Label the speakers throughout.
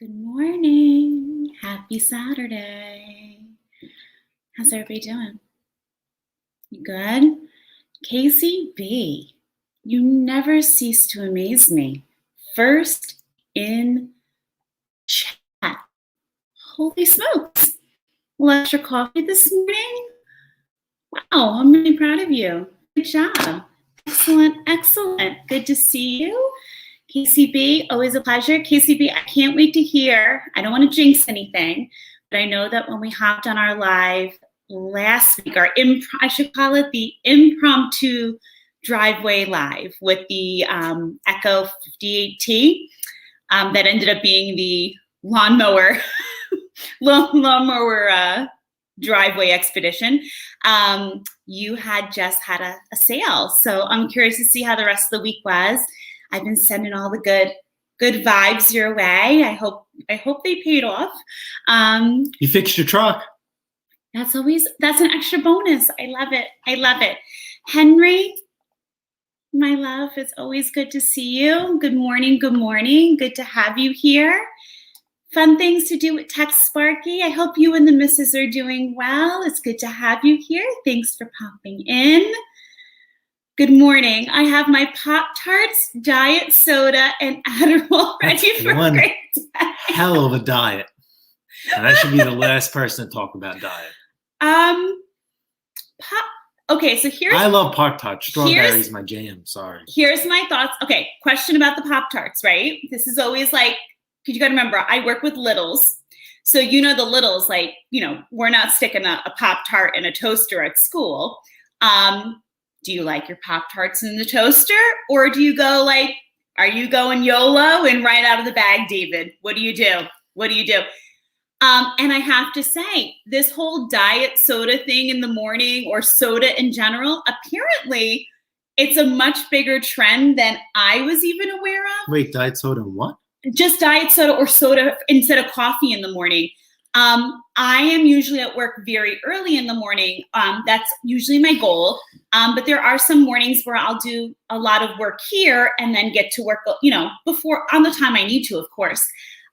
Speaker 1: Good morning. Happy Saturday. How's everybody doing? You good? Casey B, you never cease to amaze me. First in chat. Holy smokes. A little extra coffee this morning? Wow, I'm really proud of you. Good job. Excellent, excellent. Good to see you. KCB, always a pleasure. KCB, I can't wait to hear. I don't want to jinx anything, but I know that when we hopped on our live last week, I should call it the impromptu driveway live with the Echo 58T that ended up being the lawnmower driveway expedition. You had just had a sale, so I'm curious to see how the rest of the week was. I've been sending all the good vibes your way. I hope they paid off.
Speaker 2: You fixed your truck.
Speaker 1: That's an extra bonus. I love it. Henry, my love, it's always good to see you. Good morning. Good to have you here. Fun things to do with Tech Sparky. I hope you and the missus are doing well. It's good to have you here. Thanks for popping in. Good morning. I have my Pop-Tarts, diet soda, and Adderall ready for a great day.
Speaker 2: Hell of a diet. And I should be the last person to talk about diet.
Speaker 1: Okay, so
Speaker 2: I love Pop-Tarts. Strawberries, my jam. Sorry.
Speaker 1: Here's my thoughts. Okay, question about the Pop-Tarts, right? This is always like, because you got to remember, I work with littles. So you know the littles, like, we're not sticking a Pop-Tart in a toaster at school. Do you like your Pop-Tarts in the toaster? Or do you go are you going YOLO and right out of the bag, David? What do you do? And I have to say, this whole diet soda thing in the morning or soda in general, apparently it's a much bigger trend than I was even aware of.
Speaker 2: Wait, diet soda and what?
Speaker 1: Just diet soda or soda instead of coffee in the morning. I am usually at work very early in the morning. That's usually my goal. But there are some mornings where I'll do a lot of work here and then get to work, before on the time I need to, of course.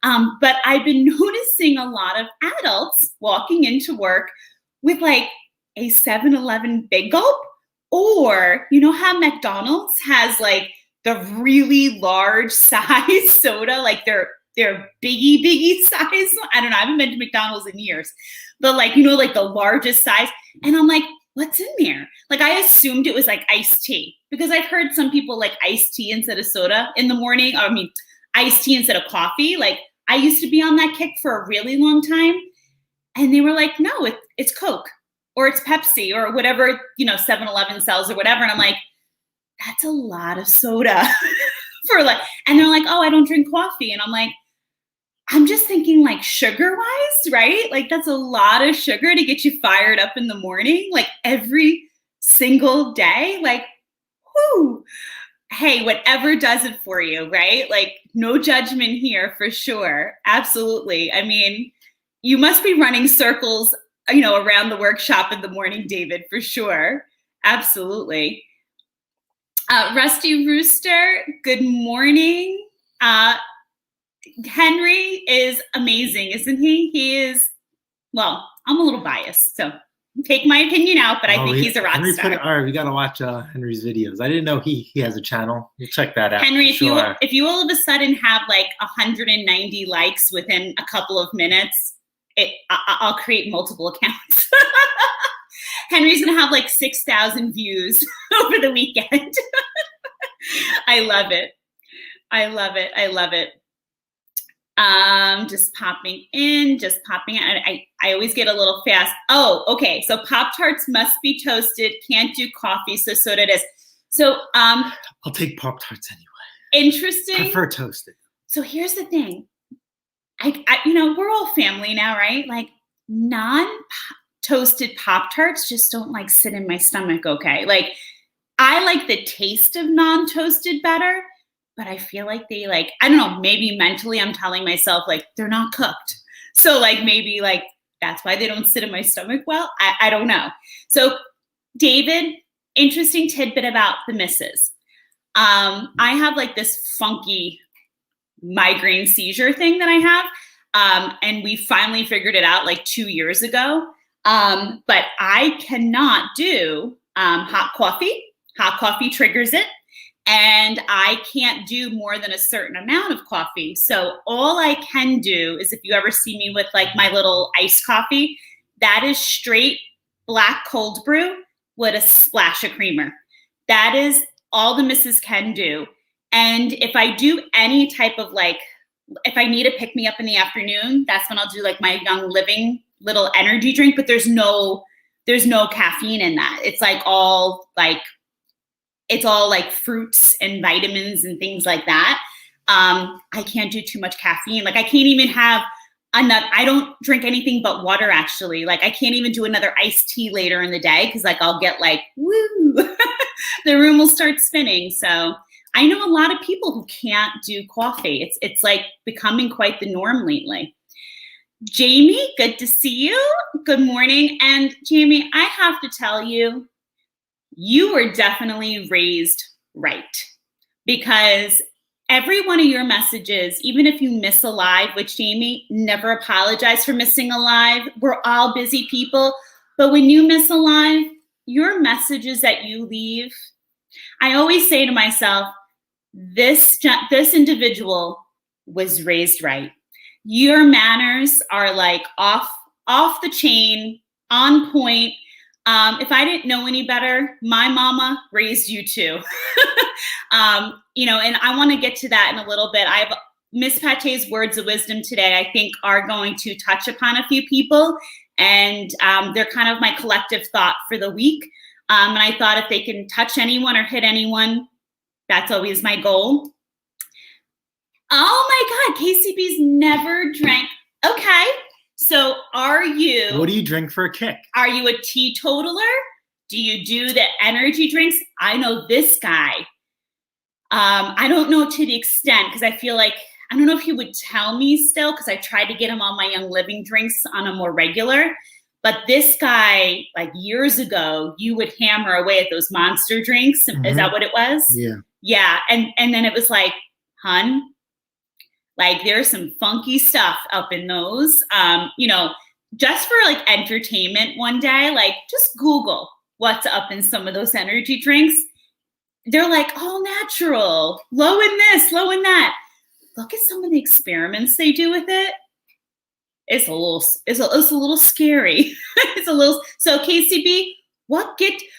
Speaker 1: But I've been noticing a lot of adults walking into work with a 7-Eleven Big Gulp, or how McDonald's has the really large size soda, their biggie size. I don't know. I haven't been to McDonald's in years, but the largest size. And I'm like, what's in there? I assumed it was iced tea, because I've heard some people like iced tea instead of soda in the morning. Iced tea instead of coffee. I used to be on that kick for a really long time. And they were like, no, it's Coke or it's Pepsi or whatever, 7-Eleven sells or whatever. And I'm like, that's a lot of soda and they're like, oh, I don't drink coffee. And I'm like, I'm just thinking sugar wise, right? That's a lot of sugar to get you fired up in the morning, every single day. Whoo. Hey, whatever does it for you, right? No judgment here for sure. Absolutely. I mean, you must be running circles, around the workshop in the morning, David, for sure. Absolutely. Rusty Rooster, good morning. Henry is amazing, isn't he? He is, well, I'm a little biased, so take my opinion out, but I think he's a rock star.
Speaker 2: All right, we got to watch Henry's videos. I didn't know he has a channel. We'll check that out.
Speaker 1: Henry, if you all of a sudden have 190 likes within a couple of minutes, I'll create multiple accounts. Henry's going to have 6,000 views over the weekend. I love it. Just popping in. I always get a little fast. Oh, okay. So Pop-Tarts must be toasted. Can't do coffee. So soda it is. So,
Speaker 2: I'll take Pop-Tarts anyway.
Speaker 1: Interesting.
Speaker 2: I prefer toasted.
Speaker 1: So here's the thing. We're all family now, right? Non-toasted Pop-Tarts just don't sit in my stomach. Okay. I like the taste of non-toasted better. But I feel like they I don't know, maybe mentally I'm telling myself they're not cooked. So maybe that's why they don't sit in my stomach well. I don't know. So David, interesting tidbit about the missus. I have this funky migraine seizure thing that I have. And we finally figured it out like 2 years ago. But I cannot do hot coffee. Hot coffee triggers it. And I can't do more than a certain amount of coffee. So all I can do is, if you ever see me with like my little iced coffee, that is straight black cold brew with a splash of creamer. That is all the missus can do. And if I do any type of like, if I need a pick me up in the afternoon, that's when I'll do like my Young Living little energy drink, but there's no caffeine in that. It's all like fruits and vitamins and things like that. I can't do too much caffeine. Like I can't even have I don't drink anything but water actually. Like I can't even do another iced tea later in the day because like I'll get like, woo, the room will start spinning. So I know a lot of people who can't do coffee. It's like becoming quite the norm lately. Jamie, good to see you. Good morning. And Jamie, I have to tell you, you were definitely raised right, because every one of your messages, even if you miss a live, which Jamie, never apologize for missing a live. We're all busy people. But when you miss a live, your messages that you leave, I always say to myself, this individual was raised right. Your manners are like off the chain, on point. If I didn't know any better, my mama raised you too. And I want to get to that in a little bit. I have Miss Pate's words of wisdom today, I think are going to touch upon a few people, and they're kind of my collective thought for the week. And I thought if they can touch anyone or hit anyone, that's always my goal. Oh my God, KCB's never drank. Okay. So
Speaker 2: What do you drink for a kick?
Speaker 1: Are you a teetotaler? Do you do the energy drinks? I know this guy. I don't know to the extent, because I feel like, I don't know if he would tell me still, because I tried to get him on my Young Living drinks on a more regular. But this guy, like years ago, you would hammer away at those monster drinks. Mm-hmm. Is that what it was?
Speaker 2: Yeah.
Speaker 1: Yeah. And then it was like, hun, like there's some funky stuff up in those, just for like entertainment one day, like just Google what's up in some of those energy drinks. They're like all natural, low in this, low in that. Look at some of the experiments they do with it. It's a little scary. So KCB,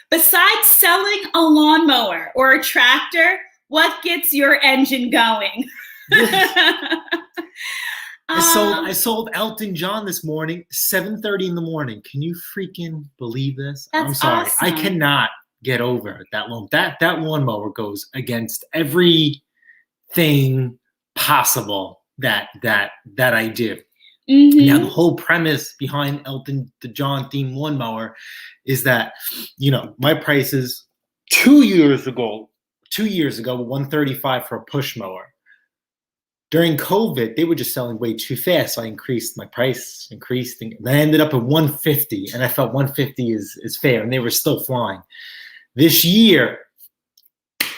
Speaker 1: besides selling a lawnmower or a tractor, what gets your engine going?
Speaker 2: I sold Elton John this morning, 7:30 in the morning. Can you freaking believe this? I'm sorry.
Speaker 1: Awesome.
Speaker 2: I cannot get over that lawn. That lawnmower goes against everything possible that I do. Mm-hmm. Now, the whole premise behind the John themed lawnmower is that, my prices 2 years ago, $135 for a push mower. During COVID, they were just selling way too fast. So I increased my price, and I ended up at $150, and I felt $150 is fair, and they were still flying. This year,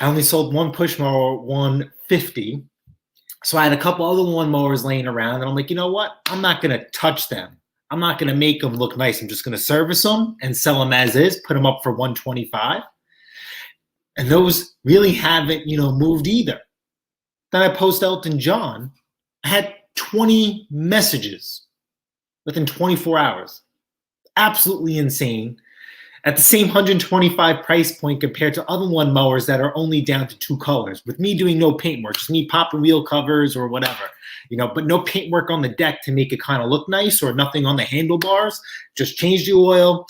Speaker 2: I only sold one push mower, $150. So I had a couple other lawnmowers laying around, and I'm like, you know what? I'm not going to touch them. I'm not going to make them look nice. I'm just going to service them and sell them as is, put them up for $125. And those really haven't, moved either. Then I post Elton John. I had 20 messages within 24 hours. Absolutely insane. At the same 125 price point compared to other lawnmowers that are only down to 2 colors. With me doing no paintwork, just me popping wheel covers or whatever, but no paintwork on the deck to make it kind of look nice, or nothing on the handlebars. Just change the oil,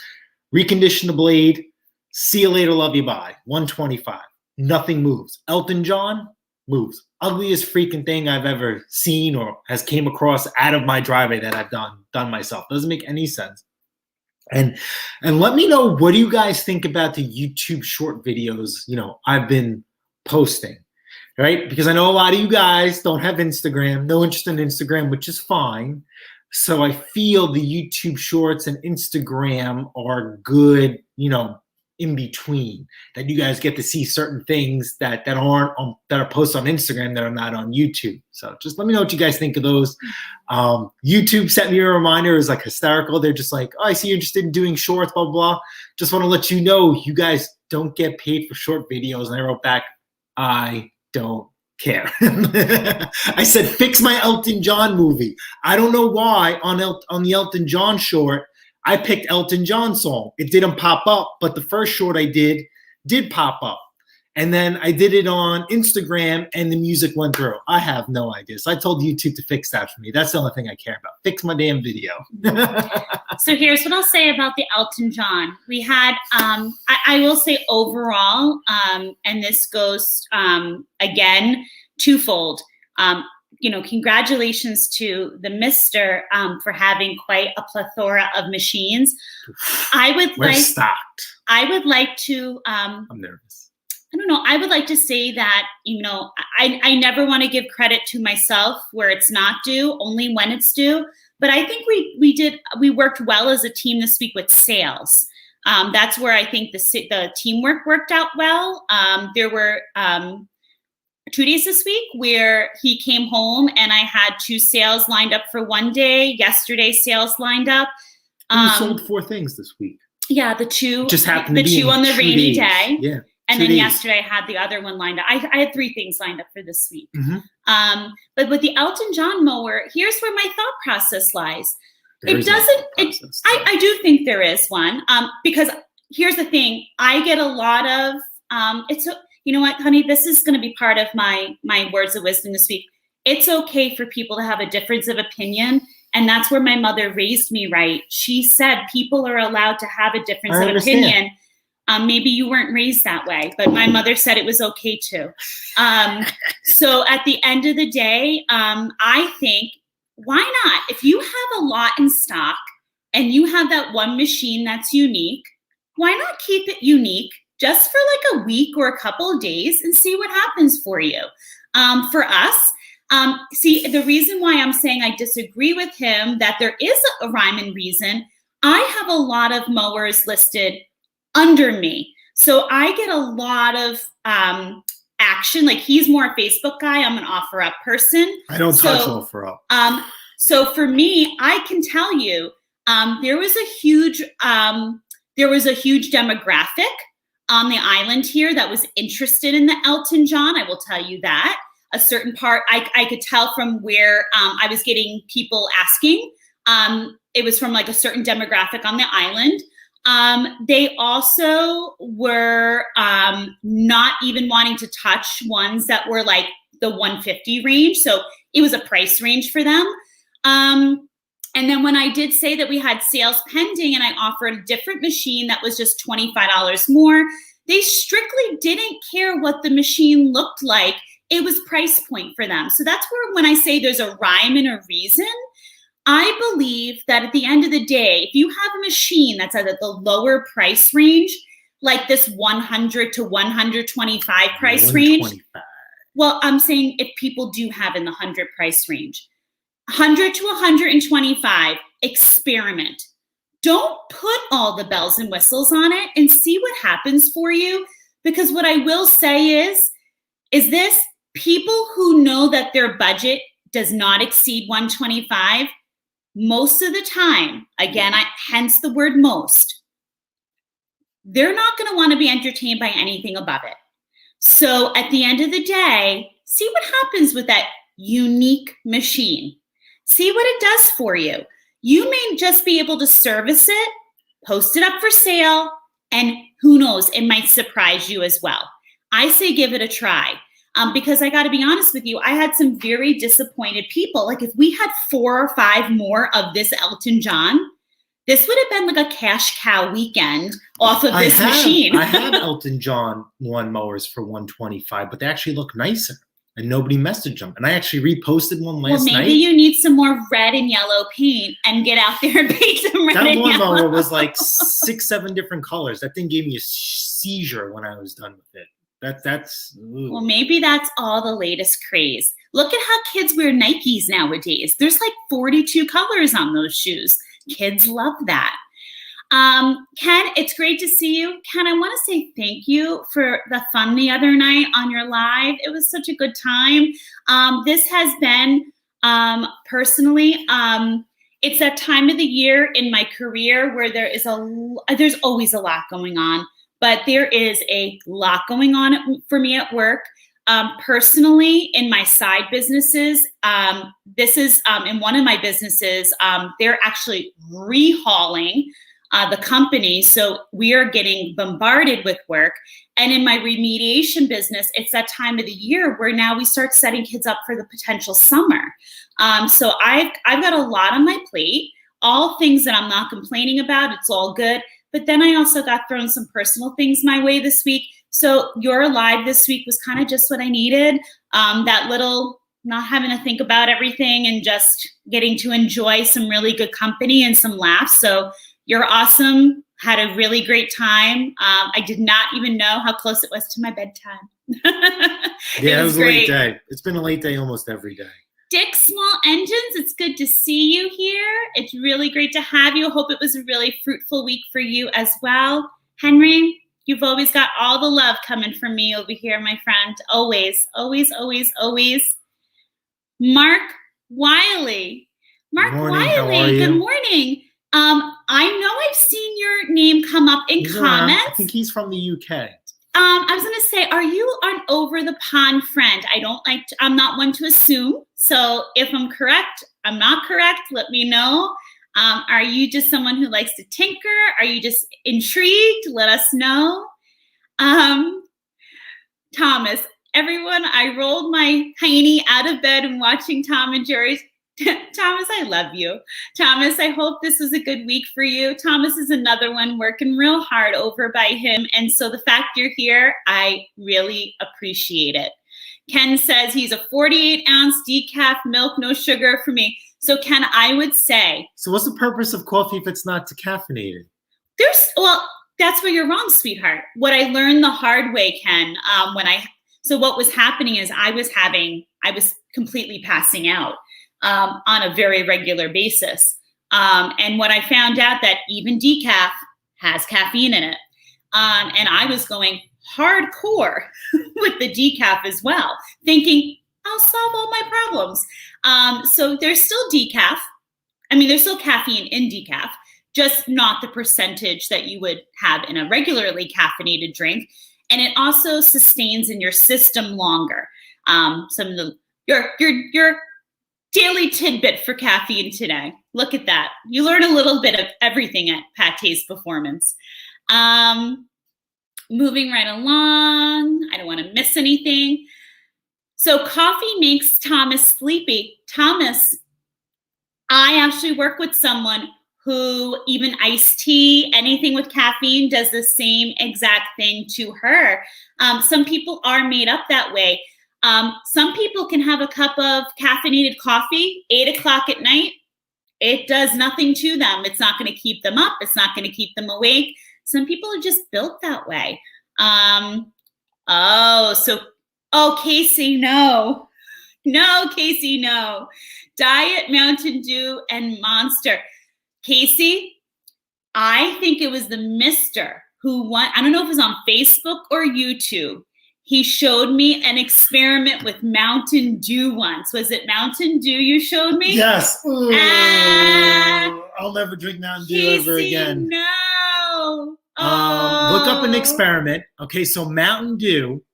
Speaker 2: recondition the blade. See you later, love you, bye. 125. Nothing moves. Elton John moves. Ugliest freaking thing I've ever seen or has came across out of my driveway that I've done myself. Doesn't make any sense. And let me know, what do you guys think about the YouTube short videos, I've been posting, right? Because I know a lot of you guys don't have Instagram, no interest in Instagram, which is fine. So I feel the YouTube shorts and Instagram are good, in between, that you guys get to see certain things that are posted on Instagram that are not on YouTube. So just let me know what you guys think of those. YouTube sent me a reminder. It was like hysterical. They're just like, oh, I see you're interested in doing shorts, blah, blah, blah. Just want to let you know you guys don't get paid for short videos. And I wrote back, I don't care. I said, fix my Elton John movie. I don't know why on the Elton John short, I picked Elton John song. It didn't pop up, but the first short I did pop up. And then I did it on Instagram and the music went through. I have no idea. So I told YouTube to fix that for me. That's the only thing I care about. Fix my damn video.
Speaker 1: So here's what I'll say about the Elton John. We had, I will say overall, and this goes, again, twofold. Congratulations to the Mister for having quite a plethora of machines.
Speaker 2: We're stocked.
Speaker 1: I would like to.
Speaker 2: I'm nervous.
Speaker 1: I don't know. I would like to say that, I never want to give credit to myself where it's not due, only when it's due. But I think we worked well as a team this week with sales. That's where I think the teamwork worked out well. There were 2 days this week where he came home and I had 2 sales lined up for one day. Yesterday, sales lined up.
Speaker 2: You sold 4 things this week.
Speaker 1: Yeah, the 2
Speaker 2: just happened to be
Speaker 1: 2 on the rainy day.
Speaker 2: Yeah.
Speaker 1: And then yesterday I had the other one lined up. I had 3 things lined up for this week.
Speaker 2: Mm-hmm.
Speaker 1: But with the Elton John mower, here's where my thought process lies. I do think there is one. Because here's the thing. I get a lot of, you know what, honey, this is going to be part of my words of wisdom this week. It's okay for people to have a difference of opinion. And that's where my mother raised me right. She said people are allowed to have a difference of opinion. Maybe you weren't raised that way, but my mother said it was okay too. So at the end of the day, I think, why not? If you have a lot in stock and you have that one machine that's unique, why not keep it unique just for like a week or a couple of days and see what happens for you? For us, see, the reason why I'm saying I disagree with him that there is a rhyme and reason, I have a lot of mowers listed under me. So I get a lot of action. Like he's more a Facebook guy. I'm an OfferUp person.
Speaker 2: I don't touch OfferUp.
Speaker 1: So for me, I can tell you, there was a huge demographic on the island here that was interested in the Elton John. I will tell you that. A certain part, I could tell from where I was getting people asking. It was from like a certain demographic on the island. They also were not even wanting to touch ones that were like the 150 range. So it was a price range for them. And then when I did say that we had sales pending and I offered a different machine that was just $25 more, they strictly didn't care what the machine looked like. It was price point for them. So that's where when I say there's a rhyme and a reason, I believe that at the end of the day, if you have a machine that's at the lower price range, like this 100 to 125 price range, well, I'm saying if people do have in the 100 price range, 100 to 125, experiment. Don't put all the bells and whistles on it and see what happens for you. Because what I will say is this, people who know that their budget does not exceed 125, most of the time, again, hence the word most, they're not going to want to be entertained by anything above it. So at the end of the day, see what happens with that unique machine. See what it does for you. You may just be able to service it, post it up for sale, and who knows, it might surprise you as well. I say give it a try. Because I got to be honest with you, I had some very disappointed people. Like if we had 4 or 5 more of this Elton John, this would have been like a cash cow weekend off of this machine.
Speaker 2: I have Elton John lawnmowers for 125, but they actually look nicer and nobody messaged them. And I actually reposted one last night.
Speaker 1: Well, maybe you need some more red and yellow paint and get out there and paint some red and yellow.
Speaker 2: That lawnmower was like 6, 7 different colors. That thing gave me a seizure when I was done with it. That's
Speaker 1: well, maybe that's all the latest craze. Look at how kids wear Nikes nowadays. There's like 42 colors on those shoes. Kids love that. Ken, it's great to see you. Ken, I want to say thank you for the fun the other night on your live. It was such a good time. This has been, personally, it's that time of the year in my career where there's always a lot going on, but there is a lot going on for me at work. Personally, in my side businesses, this is in one of my businesses, they're actually rehauling the company. So we are getting bombarded with work. And in my remediation business, it's that time of the year where now we start setting kids up for the potential summer. So I've got a lot on my plate, all things that I'm not complaining about. It's all good. But then I also got thrown some personal things my way this week. So your live this week was kind of just what I needed. That little not having to think about everything and just getting to enjoy some really good company and some laughs. So you're awesome. Had a really great time. I did not even know how close it was to my bedtime.
Speaker 2: Yeah, it was a late day. It's been a late day almost every day.
Speaker 1: Dick Small Engines, it's good to see you here. It's really great to have you. Hope it was a really fruitful week for you as well. Henry, you've always got all the love coming from me over here, my friend. Always, always, always, always. Mark Wiley. Mark Wiley, good morning. I know I've seen your name come up in comments.
Speaker 2: I think he's from the UK.
Speaker 1: I was going to say, are you an over the pond friend? I'm not one to assume. So if I'm correct, I'm not correct, let me know. Are you just someone who likes to tinker? Are you just intrigued? Let us know. Thomas, everyone, I rolled my hiney out of bed and watching Tom and Jerry's. Thomas, I love you. Thomas, I hope this is a good week for you. Thomas is another one working real hard over by him. And so the fact you're here, I really appreciate it. Ken says he's a 48-ounce decaf milk, no sugar for me. So Ken, I would say.
Speaker 2: So what's the purpose of coffee if it's not decaffeinated?
Speaker 1: That's where you're wrong, sweetheart. What I learned the hard way, Ken, so what was happening is I was completely passing out. On a very regular basis. And what I found out that even decaf has caffeine in it. And I was going hardcore with the decaf as well, thinking I'll solve all my problems. So there's still decaf. I mean, there's still caffeine in decaf, just not the percentage that you would have in a regularly caffeinated drink. And it also sustains in your system longer. Some of your daily tidbit for caffeine today. Look at that. You learn a little bit of everything at Paté's Performance. Moving right along. I don't want to miss anything. So coffee makes Thomas sleepy. Thomas, I actually work with someone who even iced tea, anything with caffeine, does the same exact thing to her. Some people are made up that way. Some people can have a cup of caffeinated coffee, 8 o'clock at night. It does nothing to them. It's not going to keep them up. It's not going to keep them awake. Some people are just built that way. Casey, no. No, Casey, no. Diet, Mountain Dew, and Monster. Casey, I think it was the mister who won. I don't know if it was on Facebook or YouTube. He showed me an experiment with Mountain Dew once. Was it Mountain Dew you showed me?
Speaker 2: Yes. I'll never drink Mountain Dew ever again.
Speaker 1: No.
Speaker 2: Look up an experiment. Okay, so Mountain Dew.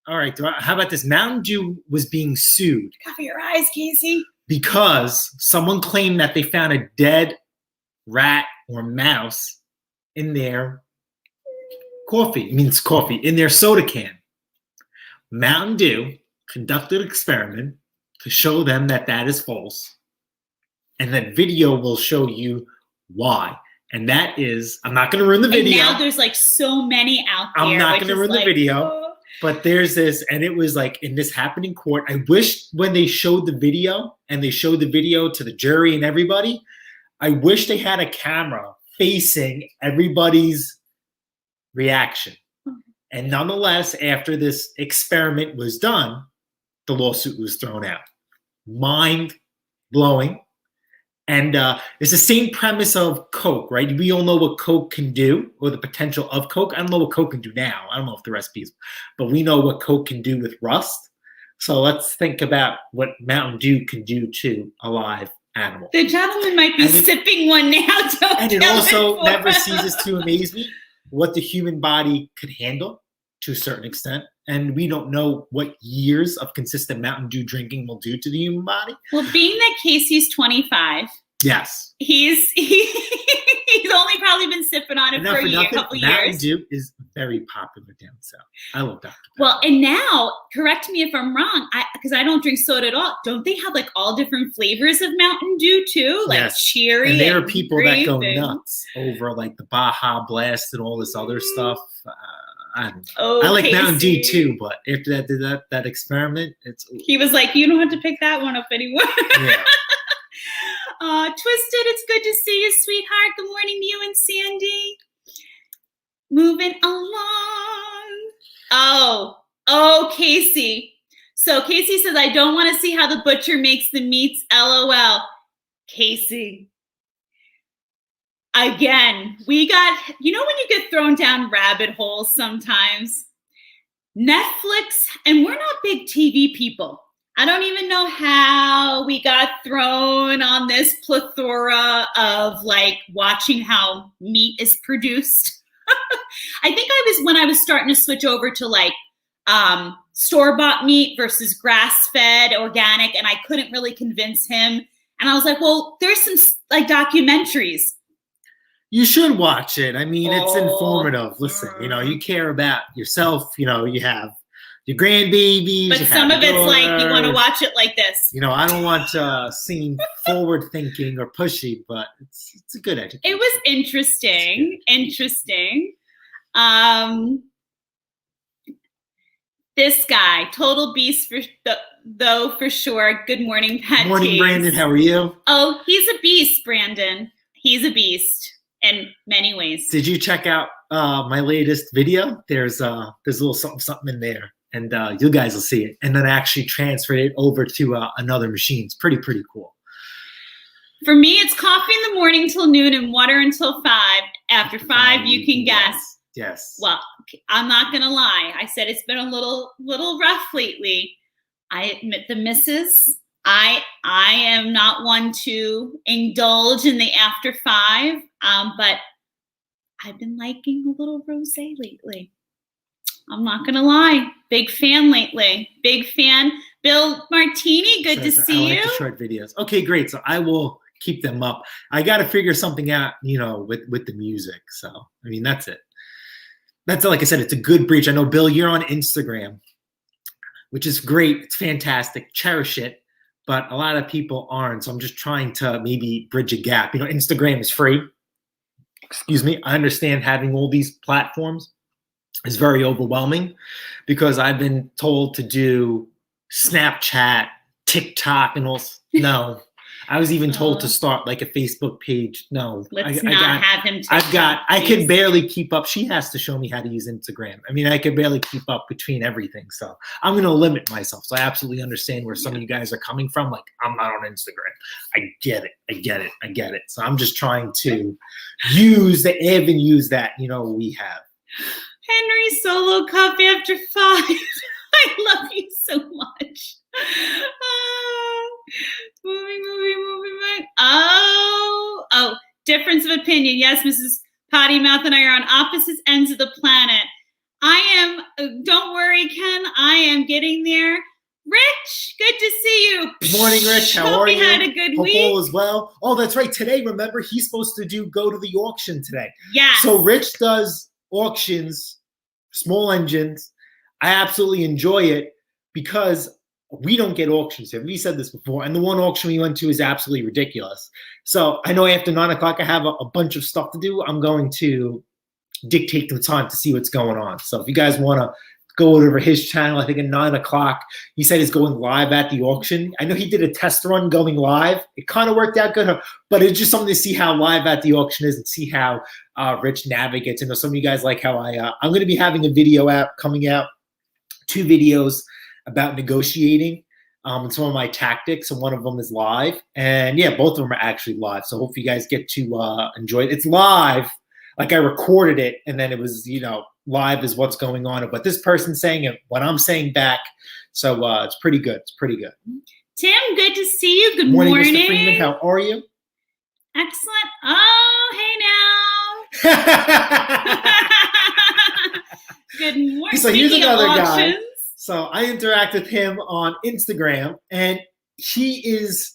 Speaker 2: All right, how about this? Mountain Dew was being sued.
Speaker 1: Cover your eyes, Casey.
Speaker 2: Because someone claimed that they found a dead rat or mouse in their coffee in their soda can. Mountain Dew conducted an experiment to show them that that is false. And that video will show you why. And that is, I'm not going to ruin the video.
Speaker 1: And now there's like so many out there.
Speaker 2: I'm not going to ruin the video. But there's this, and it was like, and this happened in court. I wish when they showed the video and they showed the video to the jury and everybody, I wish they had a camera facing everybody's reaction. And nonetheless, after this experiment was done, the lawsuit was thrown out. Mind blowing. And it's the same premise of Coke, right? We all know what Coke can do, or the potential of Coke. I don't know what Coke can do now. I don't know if the recipes, but we know what Coke can do with rust. So let's think about what Mountain Dew can do to a live animal.
Speaker 1: The gentleman might be sipping one now.
Speaker 2: And it also never ceases to amaze me what the human body could handle to a certain extent. And we don't know what years of consistent Mountain Dew drinking will do to the human body.
Speaker 1: Well, being that Casey's 25,
Speaker 2: yes,
Speaker 1: he's only probably been sipping on it for a couple years.
Speaker 2: Mountain Dew is very popular down south. I love Dr. Pepper.
Speaker 1: Well, and now, correct me if I'm wrong, because I don't drink soda at all. Don't they have like all different flavors of Mountain Dew too, like cherry?
Speaker 2: And there are people that go nuts over like the Baja Blast and all this other stuff. I don't know. I like Mountain Dew too, but after that experiment,
Speaker 1: he was like, you don't have to pick that one up anymore.
Speaker 2: Yeah.
Speaker 1: Twisted, it's good to see you, sweetheart. Good morning to you and Sandy. Moving along. Oh, Casey. So Casey says, I don't want to see how the butcher makes the meats. LOL. Casey. Again, we got, when you get thrown down rabbit holes sometimes, Netflix, and we're not big TV people. I don't even know how we got thrown on this plethora of like watching how meat is produced. I think when I was starting to switch over to like store-bought meat versus grass-fed organic, and I couldn't really convince him. And I was like, well, there's some like documentaries.
Speaker 2: You should watch it. I mean, it's informative. Listen, you care about yourself. You have your grandbabies.
Speaker 1: But some of it's like you want to watch it like this.
Speaker 2: I don't want to seem forward thinking or pushy, but it's a good education.
Speaker 1: It was interesting. This guy, total beast for sure. Good morning, Pat.
Speaker 2: Morning, Brandon. How are you?
Speaker 1: Oh, he's a beast, Brandon. He's a beast in many ways.
Speaker 2: Did you check out my latest video? There's a little something in there, and you guys will see it. And then I actually transferred it over to another machine. It's pretty cool.
Speaker 1: For me, it's coffee in the morning till noon and water until 5. After 5, you can guess.
Speaker 2: Yes.
Speaker 1: Well, I'm not gonna lie. I said it's been a little rough lately. I admit the misses. I am not one to indulge in the after 5, but I've been liking a little rosé lately. I'm not gonna lie. Big fan lately. Big fan. Bill Martini, good to see you.
Speaker 2: I like the short videos. Okay, great. So I will keep them up. I got to figure something out, with the music. So, I mean, that's it. That's, like I said, it's a good bridge. I know, Bill, you're on Instagram, which is great. It's fantastic. Cherish it. But a lot of people aren't. So I'm just trying to maybe bridge a gap. Instagram is free. Excuse me. I understand having all these platforms is very overwhelming because I've been told to do Snapchat, TikTok, and all. No. I was even told to start like a Facebook page. No,
Speaker 1: let's not have him.
Speaker 2: I can barely keep up. She has to show me how to use Instagram. I mean, I can barely keep up between everything. So I'm going to limit myself. So I absolutely understand where some of you guys are coming from. Like, I'm not on Instagram. I get it. So I'm just trying to use the avenues that, we have.
Speaker 1: Henry Solo Cup after 5. I love you so much. Moving back. Oh, difference of opinion. Yes, Mrs. Potty Mouth and I are on opposite ends of the planet. Don't worry, Ken. I am getting there. Rich, good to see you.
Speaker 2: Good morning, Rich. How are you?
Speaker 1: Hope you had a good week.
Speaker 2: All is well. Oh, that's right. Today, remember, he's supposed to go to the auction today.
Speaker 1: Yeah.
Speaker 2: So Rich does auctions, small engines. I absolutely enjoy it because we don't get auctions here. We said this before, and the one auction we went to is absolutely ridiculous. So I know after 9 o'clock, I have a bunch of stuff to do. I'm going to dictate the time to see what's going on. So if you guys want to go over his channel, I think at 9 o'clock, he said he's going live at the auction. I know he did a test run going live. It kind of worked out good, but it's just something to see how live at the auction is and see how Rich navigates. I know some of you guys like how I'm going to be having a video coming out, 2 videos about negotiating. and some of my tactics, and one of them is live. And yeah, both of them are actually live. So hopefully you guys get to enjoy it. It's live, like I recorded it, and then it was, live is what's going on. But this person's saying it when I'm saying back. So it's pretty good. It's pretty good.
Speaker 1: Tim, good to see you. Good
Speaker 2: morning.
Speaker 1: morning.
Speaker 2: Mr. Freeman, how are you?
Speaker 1: Excellent. Oh, hey now. Good morning.
Speaker 2: So here's
Speaker 1: Speaking
Speaker 2: another
Speaker 1: of
Speaker 2: guy.
Speaker 1: auctions,
Speaker 2: So I interact with him on Instagram, and he is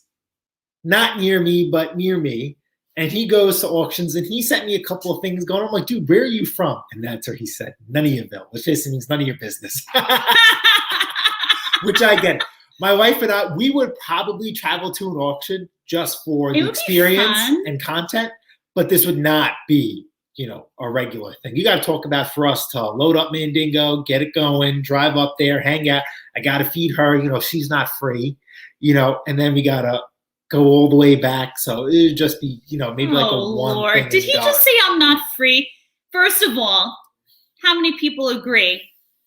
Speaker 2: not near me, but near me. And he goes to auctions, and he sent me a couple of things going. I'm like, dude, where are you from? And that's where he said, none of your bill, which basically means none of your business. Which I get. My wife and I, we would probably travel to an auction just for the experience and content, but this would not be, a regular thing. You got to talk about for us to load up Mandingo, get it going, drive up there, hang out. I got to feed her, she's not free, and then we got to go all the way back. So it would just be, maybe like a one
Speaker 1: Lord.
Speaker 2: thing.
Speaker 1: Did he just say I'm not free? First of all, how many people agree?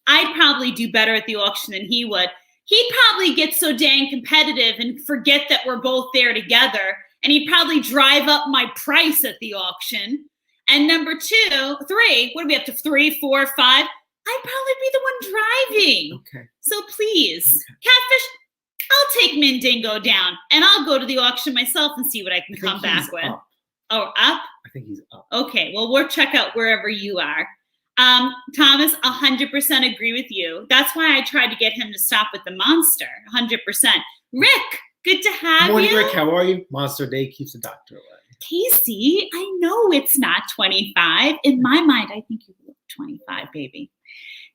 Speaker 1: I'd probably do better at the auction than he would. He'd probably get so dang competitive and forget that we're both there together. And he'd probably drive up my price at the auction. And number 2, 3, what are we up to? 3, 4, 5? I'd probably be the one driving.
Speaker 2: Okay.
Speaker 1: So please, Catfish, I'll take Mandingo down and I'll go to the auction myself and see what I can come back with.
Speaker 2: Up.
Speaker 1: Oh, up?
Speaker 2: I think he's up.
Speaker 1: Okay, well, we'll check out wherever you are. Thomas, 100% agree with you. That's why I tried to get him to stop with the monster, 100%. Rick, good to have you.
Speaker 2: Morning, Rick, how are you? Monster Day keeps the doctor away.
Speaker 1: Casey, I know it's not 25. In my mind, I think you look 25, baby.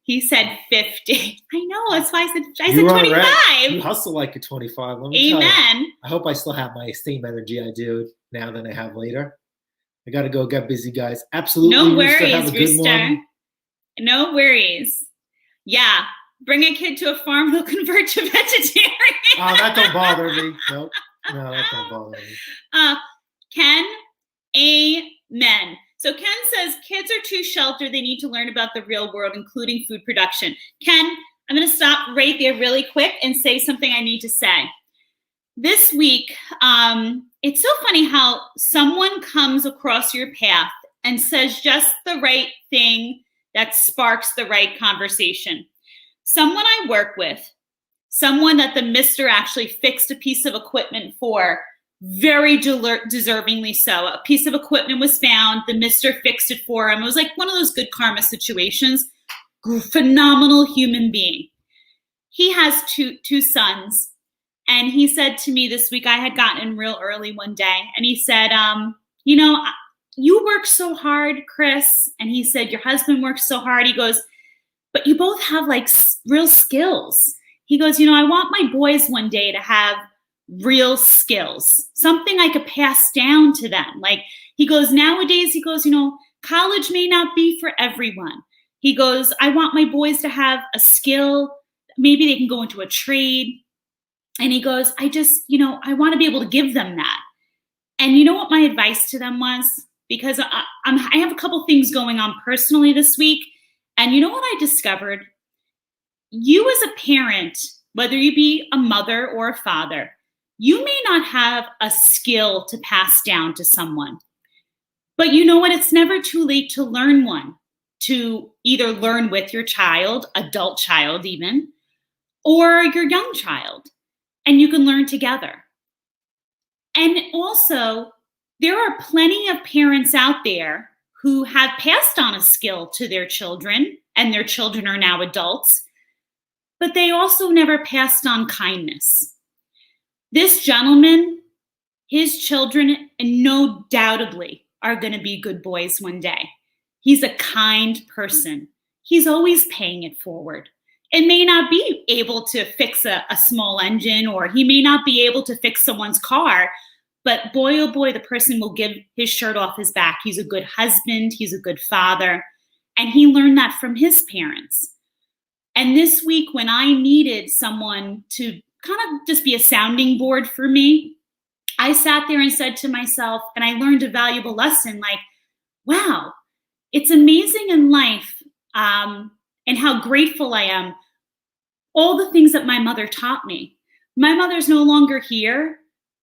Speaker 1: He said 50. I know, that's why I said 25.
Speaker 2: Right. You hustle like a 25. Let me tell you.
Speaker 1: Amen.
Speaker 2: I hope I still have my same energy I do now than I have later. I got to go get busy, guys. Absolutely.
Speaker 1: No worries, Rooster. No worries. Yeah. Bring a kid to a farm, he'll convert to vegetarian.
Speaker 2: Oh, that don't bother me. Nope. No, that don't bother me.
Speaker 1: Ken, amen. So Ken says, kids are too sheltered. They need to learn about the real world, including food production. Ken, I'm going to stop right there really quick and say something I need to say. This week, it's so funny how someone comes across your path and says just the right thing that sparks the right conversation. Someone I work with, someone that the mister actually fixed a piece of equipment for, very deservingly so. A piece of equipment was found. The mister fixed it for him. It was like one of those good karma situations. Phenomenal human being. He has two sons. And he said to me this week, I had gotten in real early one day. And he said, you work so hard, Chris. And he said, your husband works so hard. He goes, but you both have like real skills. He goes, I want my boys one day to have real skills, something I could pass down to them. Like he goes, nowadays, he goes, college may not be for everyone. He goes, I want my boys to have a skill. Maybe they can go into a trade. And he goes, I I want to be able to give them that. And you know what my advice to them was? Because I have a couple things going on personally this week. And you know what I discovered? You as a parent, whether you be a mother or a father, you may not have a skill to pass down to someone. But you know what? It's never too late to learn one, to either learn with your child, adult child even, or your young child. And you can learn together. And also, there are plenty of parents out there who have passed on a skill to their children, and their children are now adults, but they also never passed on kindness. This gentleman, his children, and no doubtedly are going to be good boys one day. He's a kind person. He's always paying it forward. It may not be able to fix a small engine, or he may not be able to fix someone's car, but boy, oh boy, the person will give his shirt off his back. He's a good husband. He's a good father. And he learned that from his parents. And this week, when I needed someone to kind of just be a sounding board for me, I sat there and said to myself, and I learned a valuable lesson, like, wow, it's amazing in life, and how grateful I am, all the things that my mother taught me. my mother's no longer here,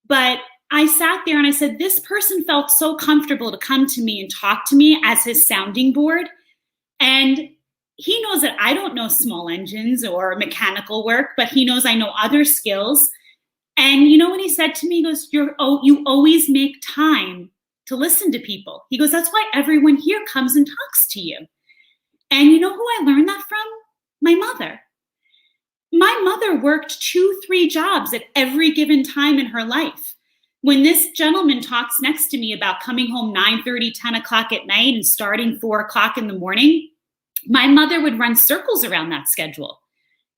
Speaker 1: but I sat there and I said, this person felt so comfortable to come to me and talk to me as his sounding board. And he knows that I don't know small engines or mechanical work, but he knows I know other skills. And you know what he said to me? He goes, you always make time to listen to people. He goes, that's why everyone here comes and talks to you. And you know who I learned that from? My mother. My mother worked 2-3 jobs at every given time in her life. When this gentleman talks next to me about coming home 9:30, 10 o'clock at night and starting 4 o'clock in the morning, my mother would run circles around that schedule.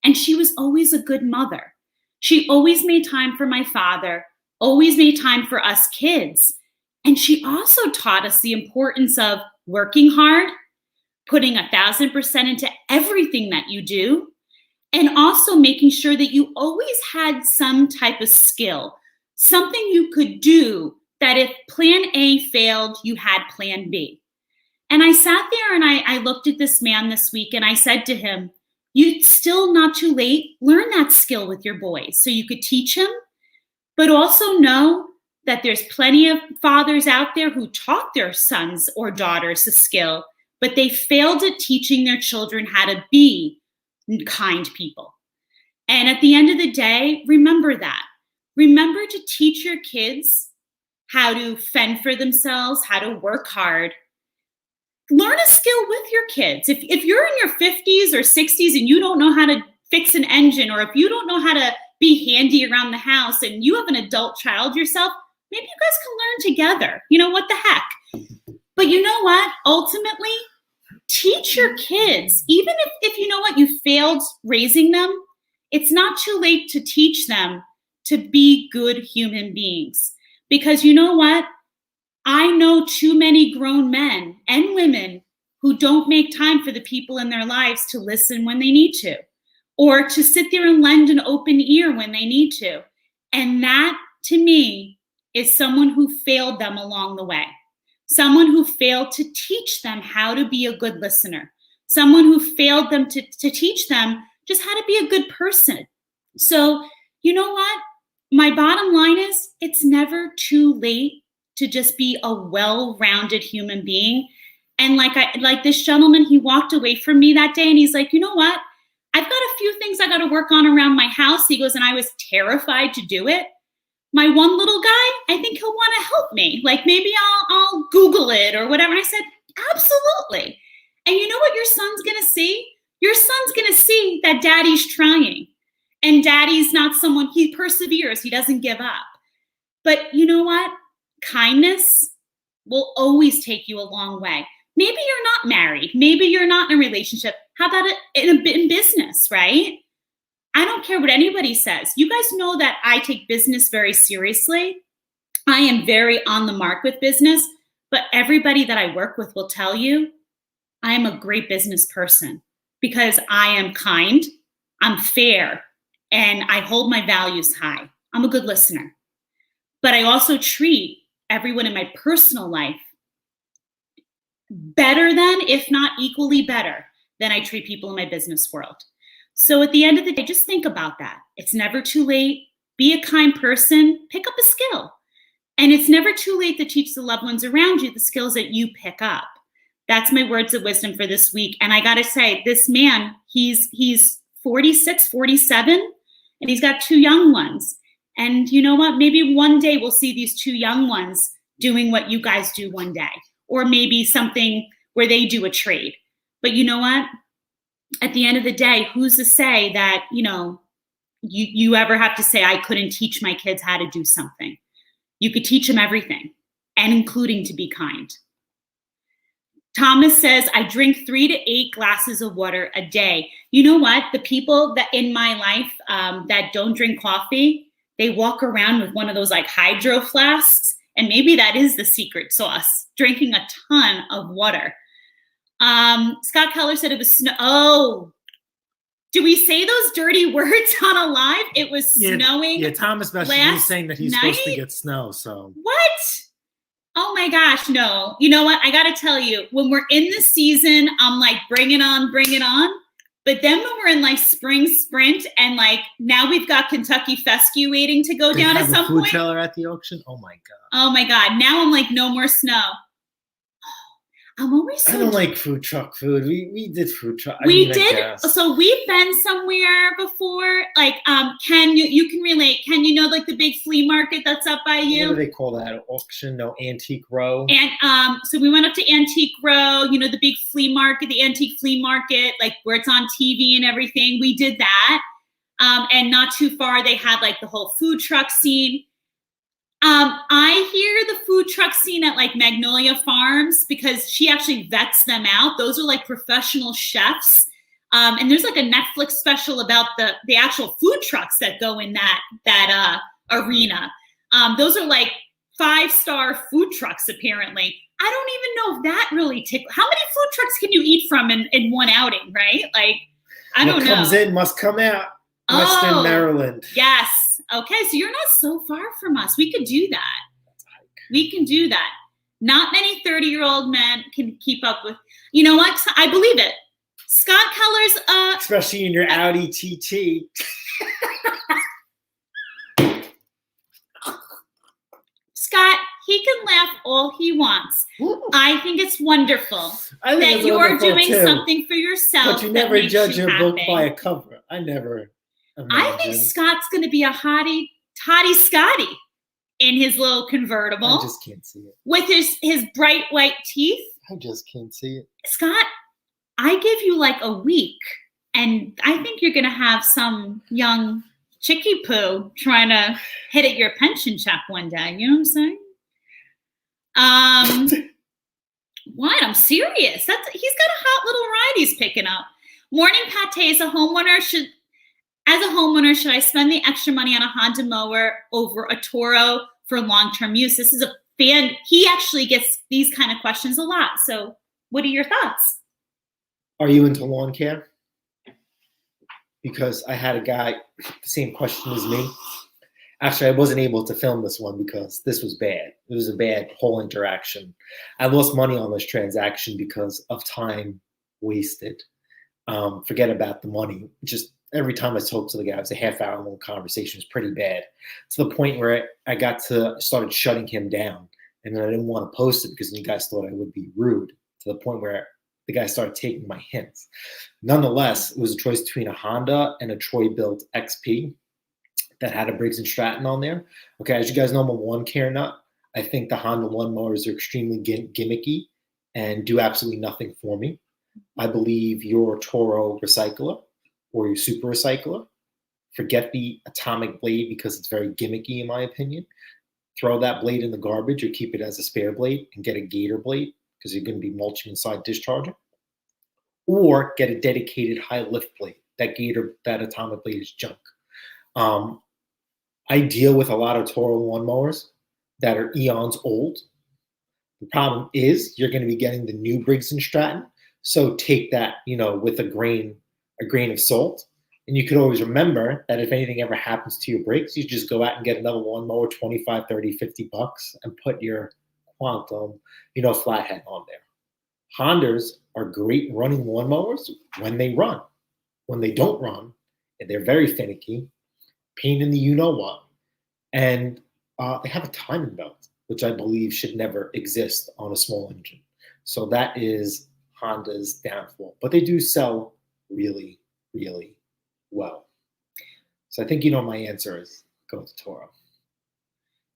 Speaker 1: And she was always a good mother. She always made time for my father, always made time for us kids. And she also taught us the importance of working hard, putting 1,000% into everything that you do, and also making sure that you always had some type of skill, something you could do that if plan A failed, you had plan B. And I sat there and I looked at this man this week and I said to him, "It's still not too late. Learn that skill with your boys so you could teach him, but also know that there's plenty of fathers out there who taught their sons or daughters the skill, but they failed at teaching their children how to be kind people. And at the end of the day, remember that. Remember to teach your kids how to fend for themselves, how to work hard. Learn a skill with your kids. If you're in your 50s or 60s and you don't know how to fix an engine, or if you don't know how to be handy around the house and you have an adult child yourself, maybe you guys can learn together. You know, what the heck? But you know what? Ultimately, teach your kids, even if you know what, you failed raising them, it's not too late to teach them to be good human beings. Because you know what? I know too many grown men and women who don't make time for the people in their lives to listen when they need to, or to sit there and lend an open ear when they need to. And that, to me, is someone who failed them along the way. Someone who failed to teach them how to be a good listener. Someone who failed them to teach them just how to be a good person. So, you know what? My bottom line is, it's never too late to just be a well-rounded human being. And like this gentleman, he walked away from me that day and he's like, you know what? I've got a few things I got to work on around my house. He goes, and I was terrified to do it. My one little guy, I think he'll want to help me. Like maybe I'll Google it or whatever. And I said, absolutely. And you know what your son's going to see? Your son's going to see that daddy's trying. And daddy's not someone, he perseveres. He doesn't give up. But you know what? Kindness will always take you a long way. Maybe you're not married. Maybe you're not in a relationship. How about it in business, right? I don't care what anybody says. You guys know that I take business very seriously. I am very on the mark with business, but everybody that I work with will tell you I am a great business person because I am kind, I'm fair, and I hold my values high. I'm a good listener. But I also treat everyone in my personal life better than, if not equally better than I treat people in my business world. So at the end of the day, just think about that. It's never too late. Be a kind person, pick up a skill. And it's never too late to teach the loved ones around you the skills that you pick up. That's my words of wisdom for this week. And I got to say, this man, he's 46, 47, and he's got 2 young ones. And you know what? Maybe one day we'll see these 2 young ones doing what you guys do one day, or maybe something where they do a trade. But you know what? At the end of the day, who's to say that, you ever have to say, I couldn't teach my kids how to do something. You could teach them everything, and including to be kind. Thomas says, I drink 3 to 8 glasses of water a day. You know what? The people that in my life that don't drink coffee, they walk around with one of those like hydro flasks. And maybe that is the secret sauce, drinking a ton of water. Scott Keller said it was snow. Oh, do we say those dirty words on a live? It was snowing.
Speaker 2: Yeah, Thomas Besham, he's saying that he's supposed to get snow. So
Speaker 1: what? Oh my gosh, no. You know what? I got to tell you, when we're in the season, I'm like, bring it on, bring it on. But then when we're in like spring sprint and like now we've got Kentucky Fescue waiting to go down at some
Speaker 2: food
Speaker 1: point.
Speaker 2: trailer at the auction. Oh my god.
Speaker 1: Oh my god. Now I'm like, no more snow. I'm always so
Speaker 2: I don't like food truck food. We did food truck.
Speaker 1: We did. So we've been somewhere before. Like, Ken, you can relate. Ken, you know, like the big flea market that's up by you.
Speaker 2: What do they call that? Auction? No, Antique Row.
Speaker 1: And so we went up to Antique Row. You know, the big flea market, the antique flea market, like where it's on TV and everything. We did that. And not too far, they had like the whole food truck scene. I hear the food truck scene at like Magnolia Farms because she actually vets them out. Those are like professional chefs. And there's like a Netflix special about the actual food trucks that go in that arena. Those are like 5-star food trucks, apparently. I don't even know if that really tickles. How many food trucks can you eat from in one outing, right? Like, I don't know.
Speaker 2: What comes in must come out. Western Maryland.
Speaker 1: Yes. Okay, so you're not so far from us. We could do that. We can do that. Not many 30-year-old men can keep up with. You know what? I believe it. Scott Keller's
Speaker 2: especially in your Audi TT.
Speaker 1: Scott, he can laugh all he wants.
Speaker 2: Ooh.
Speaker 1: I think it's wonderful that you're doing something for yourself.
Speaker 2: But you never judge a book by a cover. I never.
Speaker 1: I think Scott's going to be a Toddy Scotty in his little convertible.
Speaker 2: I just can't see it.
Speaker 1: With his bright white teeth.
Speaker 2: I just can't see it.
Speaker 1: Scott, I give you like a week, and I think you're going to have some young chickie poo trying to hit at your pension check one day. You know what I'm saying? What? I'm serious. He's got a hot little ride he's picking up. Morning Pate, as a homeowner, should I spend the extra money on a Honda mower over a Toro for long-term use? This is a fan. He actually gets these kind of questions a lot. So what are your thoughts?
Speaker 2: Are you into lawn care? Because I had a guy, the same question as me. Actually, I wasn't able to film this one because this was bad. It was a bad whole interaction. I lost money on this transaction because of time wasted. Forget about the money. Just every time I spoke to the guy, it was a half-hour long conversation. It was pretty bad, to the point where I started shutting him down, and then I didn't want to post it because you guys thought I would be rude, to the point where the guy started taking my hints. Nonetheless, it was a choice between a Honda and a Troy-built XP that had a Briggs & Stratton on there. Okay, as you guys know, I'm a lawn care nut. I think the Honda lawnmowers are extremely gimmicky and do absolutely nothing for me. I believe your Toro recycler or your super recycler, forget the atomic blade because it's very gimmicky in my opinion. Throw that blade in the garbage or keep it as a spare blade and get a Gator blade because you're going to be mulching inside discharger. Or get a dedicated high lift blade. That atomic blade is junk. I deal with a lot of Toro lawnmowers that are eons old. The problem is you're going to be getting the new Briggs & Stratton. So take that, with a grain of salt. And you could always remember that if anything ever happens to your brakes, you just go out and get another lawnmower, 25, 30, 50 bucks, and put your Quantum, flathead on there. Hondas are great running lawnmowers when they run. When they don't run, they're very finicky, pain in the you-know-what. And they have a timing belt, which I believe should never exist on a small engine. So that is Honda's downfall. But they do sell really, really well. So I think my answer is go to Toro.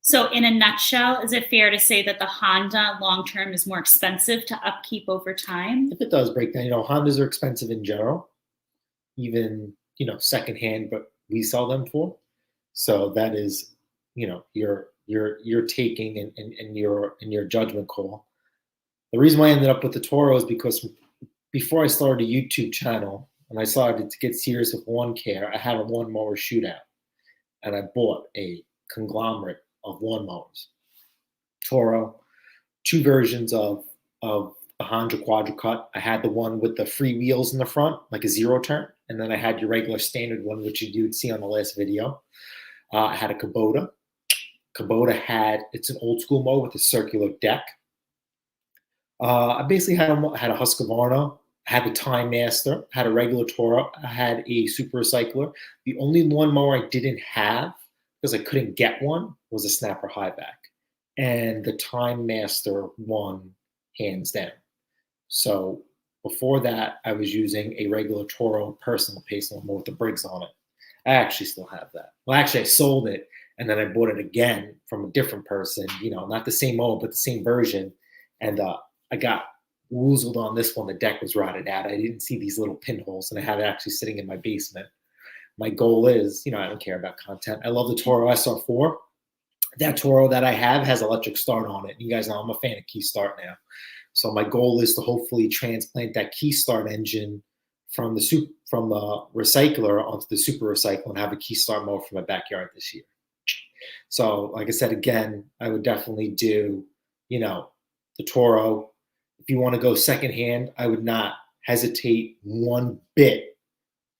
Speaker 1: So in a nutshell, is it fair to say that the Honda long-term is more expensive to upkeep over time?
Speaker 2: If it does break down, Hondas are expensive in general, even, secondhand, but we sell them for. So that is, your taking and your judgment call. The reason why I ended up with the Toro is because before I started a YouTube channel and I started to get serious with lawn care, I had a lawnmower shootout and I bought a conglomerate of lawnmowers. Toro, 2 versions of the Honda Quadra Cut. I had the one with the free wheels in the front, like a zero turn, and then I had your regular standard one, which you would see on the last video. I had a Kubota. Kubota it's an old school mower with a circular deck. I basically had a Husqvarna I had the Time Master, had a regular Toro, I had a Super Recycler. The only lawnmower I didn't have, because I couldn't get one, was a Snapper Highback. And the Time Master won hands down. So before that, I was using a regular Toro personal pace lawnmower with the Briggs on it. I actually still have that. Well, actually, I sold it, and then I bought it again from a different person, not the same mower, but the same version. And I got woozled on this one. The deck was rotted out. I didn't see these little pinholes, and I had it actually sitting in my basement. My goal is, I don't care about content. I love the Toro SR4. That Toro that I have has electric start on it. You guys know I'm a fan of key start now. So my goal is to hopefully transplant that key start engine from the recycler onto the Super Recycler and have a key start mower for my backyard this year. So like I said, again, I would definitely do, the Toro. If you want to go secondhand, I would not hesitate one bit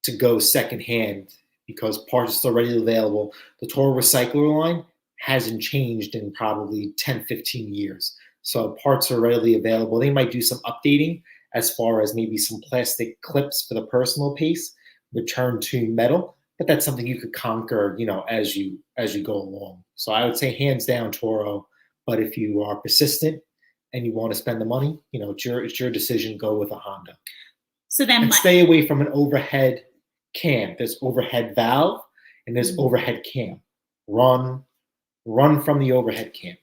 Speaker 2: to go secondhand because parts are still readily available. The Toro Recycler line hasn't changed in probably 10, 15 years. So parts are readily available. They might do some updating as far as maybe some plastic clips for the personal pace, return to metal, but that's something you could conquer, as you go along. So I would say hands down Toro, but if you are persistent and you want to spend the money, it's your decision. Go with a Honda.
Speaker 1: So then,
Speaker 2: and stay away from an overhead cam. There's overhead valve and there's overhead cam. Run from the overhead cam.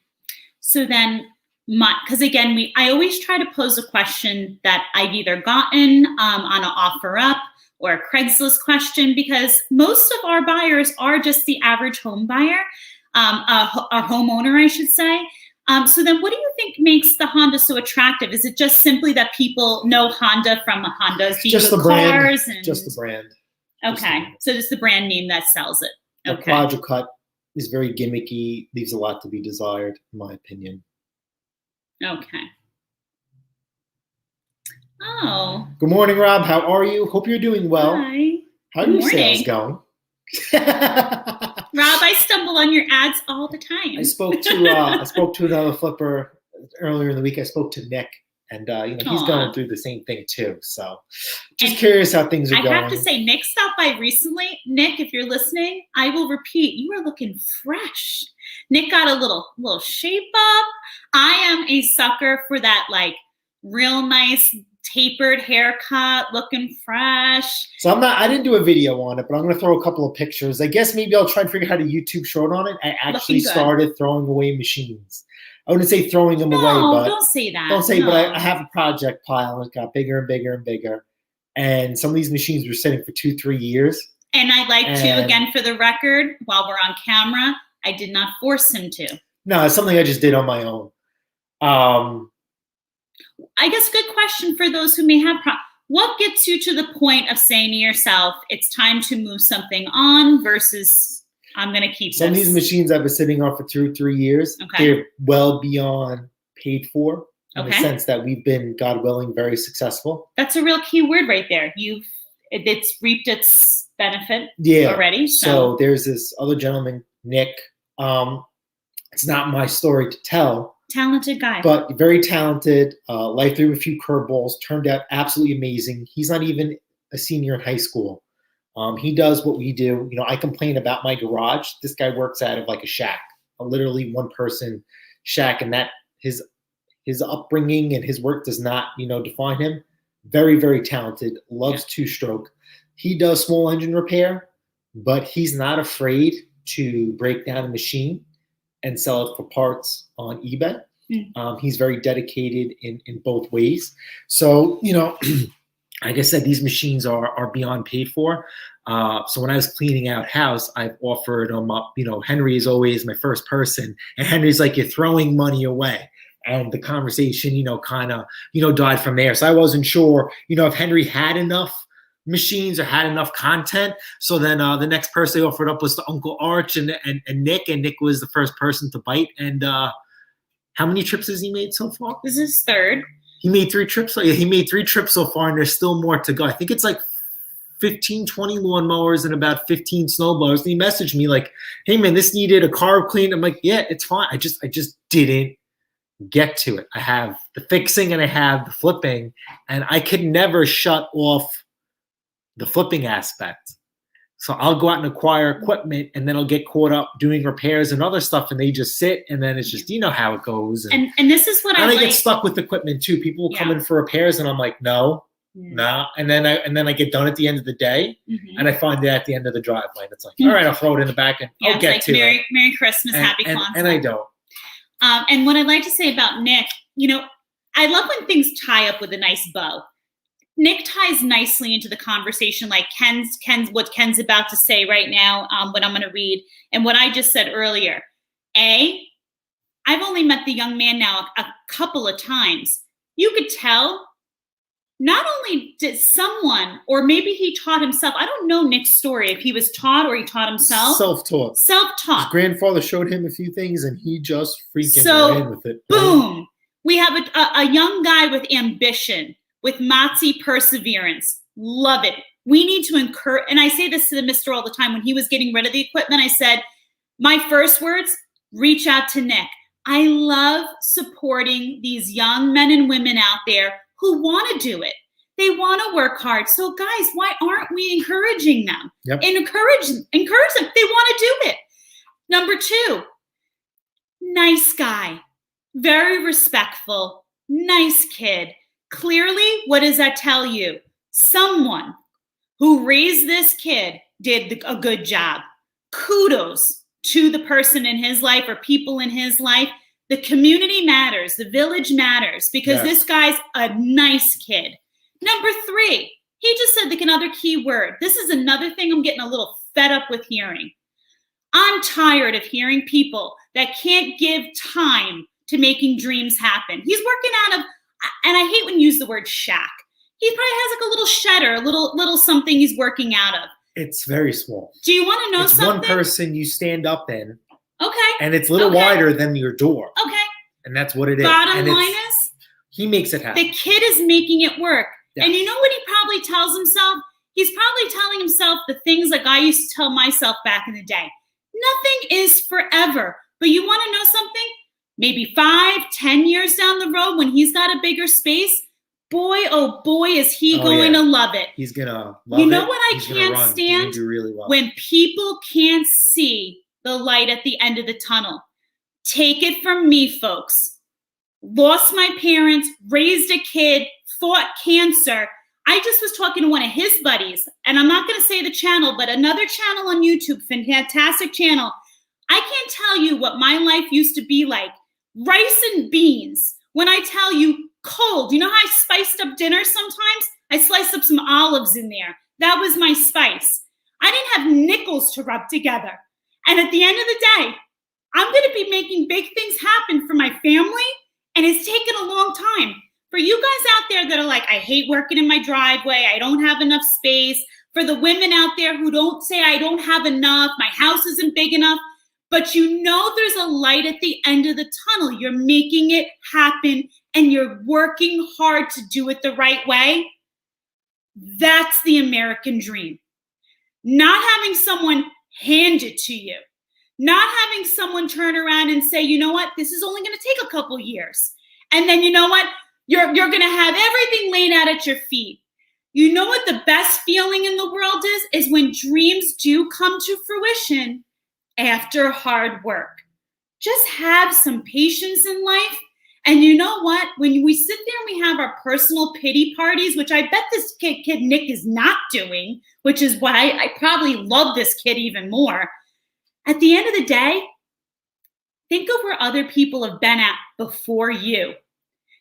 Speaker 1: So then, because again, I always try to pose a question that I've either gotten on an OfferUp or a Craigslist question, because most of our buyers are just the average home buyer, a homeowner, I should say. So then what do you think makes the Honda so attractive? Is it just simply that people know Honda from Honda's
Speaker 2: just the
Speaker 1: cars?
Speaker 2: Brand. Just the brand.
Speaker 1: Okay. So just the brand name that sells it. Okay.
Speaker 2: The Quadra Cut is very gimmicky, leaves a lot to be desired, in my opinion.
Speaker 1: Okay. Oh.
Speaker 2: Good morning, Rob. How are you? Hope you're doing well.
Speaker 1: Hi.
Speaker 2: How are your sales going?
Speaker 1: Rob, I stumble on your ads all the time.
Speaker 2: I spoke to another flipper earlier in the week. I spoke to Nick, and he's going through the same thing too. So, just curious how things are going.
Speaker 1: I have to say, Nick stopped by recently. Nick, if you're listening, I will repeat: you are looking fresh. Nick got a little shape up. I am a sucker for that, real nice tapered haircut, looking fresh.
Speaker 2: So I didn't do a video on it, but I'm going to throw a couple of pictures. I guess maybe I'll try and figure out how to YouTube short on it. I actually started throwing away machines. I wouldn't say throwing them away, but
Speaker 1: don't say that.
Speaker 2: Don't say, but I have a project pile. It got bigger and bigger and bigger. And some of these machines were sitting for 2-3 years.
Speaker 1: And I'd like to, again, for the record, while we're on camera, I did not force him to.
Speaker 2: No, it's something I just did on my own.
Speaker 1: I guess good question for those who may have what gets you to the point of saying to yourself, it's time to move something on versus I'm going to keep
Speaker 2: some of these machines I've been sitting on for 2-3 years.
Speaker 1: Okay.
Speaker 2: They're well beyond paid for in the sense that we've been, God willing, very successful.
Speaker 1: That's a real key word right there. It's reaped its benefit already.
Speaker 2: So there's this other gentleman, Nick. It's not my story to tell.
Speaker 1: Talented guy.
Speaker 2: But very talented. Life threw him a few curveballs. Turned out absolutely amazing. He's not even a senior in high school. He does what we do. I complain about my garage. This guy works out of a shack, a literally one-person shack, and that his upbringing and his work does not, define him. Very, very talented. Loves two-stroke. He does small engine repair, but he's not afraid to break down a machine and sell it for parts on eBay. He's very dedicated in both ways. So, like I said, these machines are beyond paid for. So when I was cleaning out house, I've offered them up. Henry is always my first person. And Henry's like, you're throwing money away. And the conversation, kind of, died from there. So I wasn't sure, if Henry had enough machines or had enough content. So then the next person I offered up was to Uncle Arch and Nick, and Nick was the first person to bite. And how many trips has he made so far?
Speaker 1: This is third.
Speaker 2: He made 3 trips. So he made 3 trips so far, and there's still more to go. I think it's 15, 20 lawnmowers and about 15 snowblowers. And he messaged me like, hey man, this needed a carb clean. I'm like, yeah, it's fine. I just didn't get to it. I have the fixing and I have the flipping, and I could never shut off the flipping aspect. So I'll go out and acquire equipment, and then I'll get caught up doing repairs and other stuff, and they just sit, and then it's just, you know how it goes.
Speaker 1: And this is what I
Speaker 2: get stuck with equipment too. People will come in for repairs, and I'm like, no. And then I get done at the end of the day, and I find it at the end of the driveway. And it's like, all right, I'll throw it in the back, and I'll get to it.
Speaker 1: Merry Christmas, Happy Kwanzaa.
Speaker 2: And I don't.
Speaker 1: And what I'd like to say about Nick, I love when things tie up with a nice bow. Nick ties nicely into the conversation, like what Ken's about to say right now, what I'm going to read, and what I just said earlier. I've only met the young man now a couple of times. You could tell, not only did someone, or maybe he taught himself. I don't know Nick's story, if he was taught or he taught himself.
Speaker 2: Self-taught.
Speaker 1: Self-taught.
Speaker 2: His grandfather showed him a few things, and he just freaking ran with it.
Speaker 1: Boom. We have a young guy with ambition, with motsy perseverance. Love it. We need to encourage, and I say this to the mister all the time. When he was getting rid of the equipment, I said, my first words, reach out to Nick. I love supporting these young men and women out there who want to do it. They want to work hard. So guys, why aren't we encouraging them?
Speaker 2: Yep.
Speaker 1: And encourage them. They want to do it. Number 2, nice guy, very respectful, nice kid. Clearly, what does that tell you? Someone who raised this kid did a good job. Kudos to the person in his life or people in his life. The community matters. The village matters, because this guy's a nice kid. Number 3, he just said another key word. This is another thing I'm getting a little fed up with hearing. I'm tired of hearing people that can't give time to making dreams happen. He's working out of, and I hate when you use the word shack. He probably has like a little shed or a little something he's working out of.
Speaker 2: It's very small.
Speaker 1: Do you want to know something?
Speaker 2: One person you stand up in.
Speaker 1: Okay.
Speaker 2: And it's a little wider than your door.
Speaker 1: Okay.
Speaker 2: And that's what it is.
Speaker 1: Bottom line is,
Speaker 2: he makes it happen.
Speaker 1: The kid is making it work.
Speaker 2: Yeah.
Speaker 1: And you know what he probably tells himself? He's probably telling himself the things like I used to tell myself back in the day. Nothing is forever. But you want to know something? Maybe 5, 10 years down the road, when he's got a bigger space, boy, oh boy, is he going to love it.
Speaker 2: He's going to love it.
Speaker 1: You know what I can't stand?
Speaker 2: Do really well.
Speaker 1: When people can't see the light at the end of the tunnel. Take it from me, folks. Lost my parents, raised a kid, fought cancer. I just was talking to one of his buddies, and I'm not going to say the channel, but another channel on YouTube, fantastic channel. I can't tell you what my life used to be like. Rice and beans. When I tell you cold, you know how I spiced up dinner sometimes? I sliced up some olives in there. That was my spice. I didn't have nickels to rub together. And at the end of the day, I'm going to be making big things happen for my family, and it's taken a long time. For you guys out there that are like, I hate working in my driveway, I don't have enough space. For the women out there who don't say, I don't have enough, my house isn't big enough, but you know there's a light at the end of the tunnel. You're making it happen, and you're working hard to do it the right way. That's the American dream. Not having someone hand it to you. Not having someone turn around and say, you know what, this is only going to take a couple years. And then you know what, you're going to have everything laid out at your feet. You know what the best feeling in the world is when dreams do come to fruition after hard work. Just have some patience in life. And you know what, when we sit there and we have our personal pity parties, which I bet this kid Nick is not doing, which is why I probably love this kid even more. At the end of the day, think of where other people have been at before you.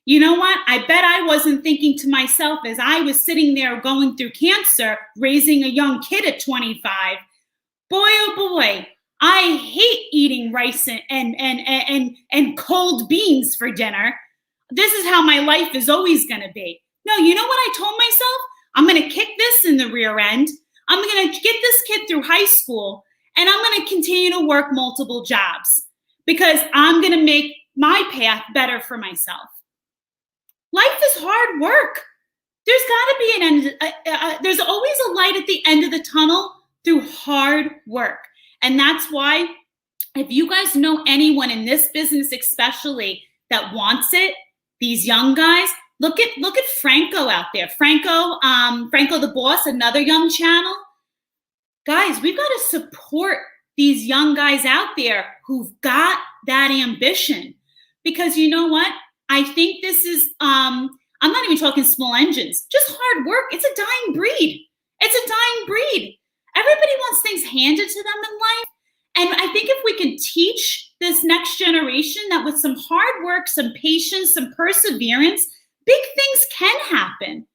Speaker 1: You know what? I bet I wasn't thinking to myself as I was sitting there going through cancer, raising a young kid at 25. Boy, oh boy, I hate eating rice and cold beans for dinner. This is how my life is always going to be. No, you know what I told myself? I'm going to kick this in the rear end. I'm going to get this kid through high school. And I'm going to continue to work multiple jobs because I'm going to make my path better for myself. Life is hard work. There's got to be an end. There's always a light at the end of the tunnel through hard work. And that's why if you guys know anyone in this business especially that wants it, these young guys. Look at Franco out there. Franco the Boss, another young channel. Guys, we've got to support these young guys out there who've got that ambition. Because you know what? I think this is, I'm not even talking small engines, just hard work. It's a dying breed. It's a dying breed. Everybody wants things handed to them in life. And I think if we can teach this next generation that with some hard work, some patience, some perseverance, big things can happen.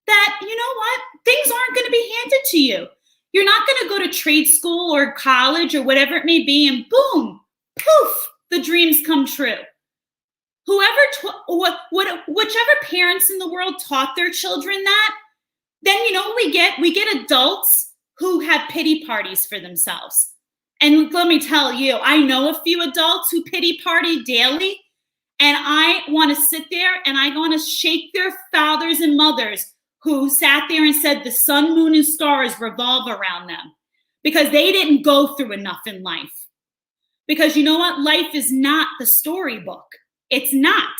Speaker 1: That, you know what? Things aren't going to be handed to you. You're not going to go to trade school or college or whatever it may be, and boom, poof, the dreams come true. Whichever parents in the world taught their children that, then you know what we get? We get adults who have pity parties for themselves. And let me tell you, I know a few adults who pity party daily, and I want to sit there and I want to shake their fathers and mothers who sat there and said the sun, moon, and stars revolve around them because they didn't go through enough in life. Because you know what? Life is not the storybook. It's not.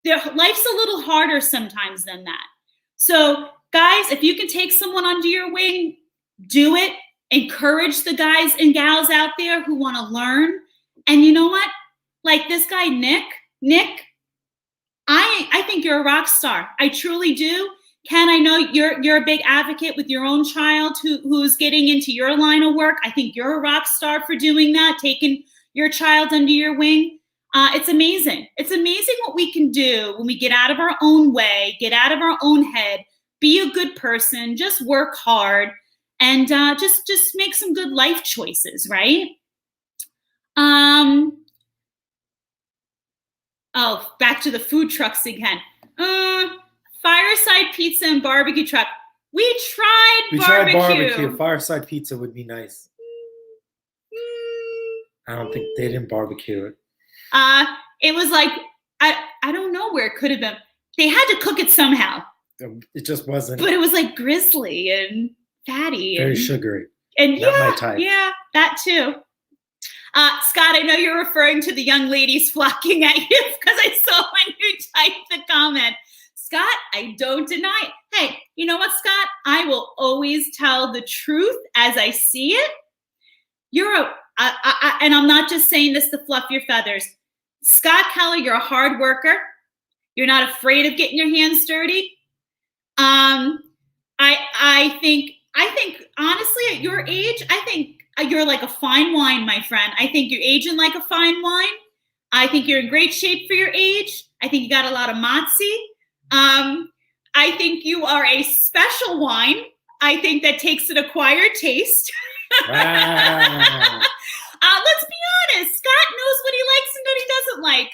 Speaker 1: Life's a little harder sometimes than that. So, guys, if you can take someone under your wing, do it. Encourage the guys and gals out there who want to learn. And you know what? Like this guy, Nick, I think you're a rock star. I truly do. Ken, I know you're a big advocate with your own child who's getting into your line of work. I think you're a rock star for doing that, taking your child under your wing. It's amazing. It's amazing what we can do when we get out of our own way, get out of our own head, be a good person, just work hard, and just make some good life choices, right? Oh, back to the food trucks again. Fireside pizza and barbecue truck. We tried barbecue.
Speaker 2: Fireside pizza would be nice. I don't think they didn't barbecue it.
Speaker 1: It was like, I don't know where it could have been. They had to cook it somehow.
Speaker 2: It just wasn't.
Speaker 1: But it was like grizzly and fatty.
Speaker 2: Very sugary.
Speaker 1: And
Speaker 2: not my type.
Speaker 1: Yeah, that too. Scott, I know you're referring to the young ladies flocking at you because I saw when you typed the comment. Scott, I don't deny it. Hey, you know what, Scott? I will always tell the truth as I see it. And I'm not just saying this to fluff your feathers. Scott Keller, you're a hard worker. You're not afraid of getting your hands dirty. I think honestly, at your age, I think you're like a fine wine, my friend. I think you're aging like a fine wine. I think you're in great shape for your age. I think you got a lot of moxie. I think you are a special wine. I think that takes an acquired taste.
Speaker 2: Wow.
Speaker 1: Let's be honest. Scott knows what he likes and what he doesn't like.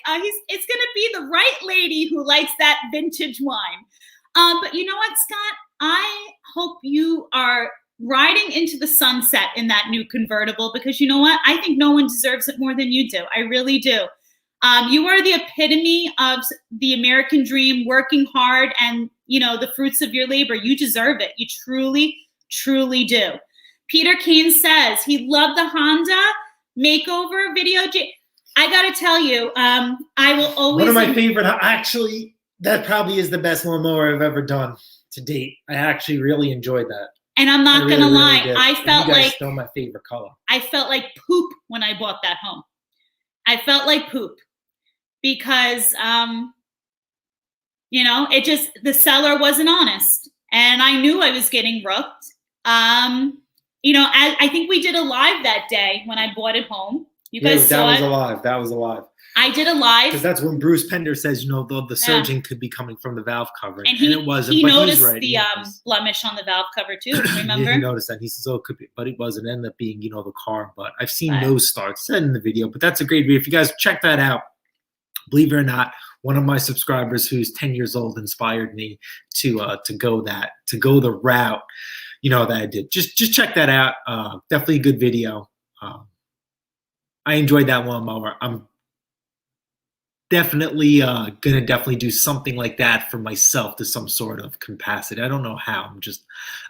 Speaker 1: It's going to be the right lady who likes that vintage wine. But you know what, Scott? I hope you are riding into the sunset in that new convertible because you know what? I think no one deserves it more than you do. I really do. You are the epitome of the American dream, working hard and, you know, the fruits of your labor. You deserve it. You truly, truly do. Peter Kane says he loved the Honda makeover video. I got to tell you, I will always.
Speaker 2: One of my favorite, actually, that probably is the best lawnmower I've ever done to date. I actually really enjoyed that.
Speaker 1: And I'm not going to lie.
Speaker 2: Really
Speaker 1: I felt like.
Speaker 2: Still my favorite color.
Speaker 1: I felt like poop when I bought that home. I felt like poop. Because, you know, the seller wasn't honest. And I knew I was getting rooked. You know, I think we did a live that day when I bought it home. You guys saw it.
Speaker 2: That was a live.
Speaker 1: I did a live.
Speaker 2: Because that's when Bruce Pender says, you know, the surging could be coming from the valve cover. And it wasn't.
Speaker 1: He
Speaker 2: but
Speaker 1: noticed
Speaker 2: right.
Speaker 1: the blemish on the valve cover too, remember?
Speaker 2: Yeah, he noticed that. He says, oh, it could be. But it wasn't. It ended up being, you know, the car. But I've seen those starts said in the video. But that's a great video. If you guys check that out. Believe it or not, one of my subscribers who's 10 years old inspired me to go the route, you know, that I did. Just check that out. Definitely a good video. I enjoyed that lawnmower. I'm definitely gonna do something like that for myself to some sort of capacity. I don't know how.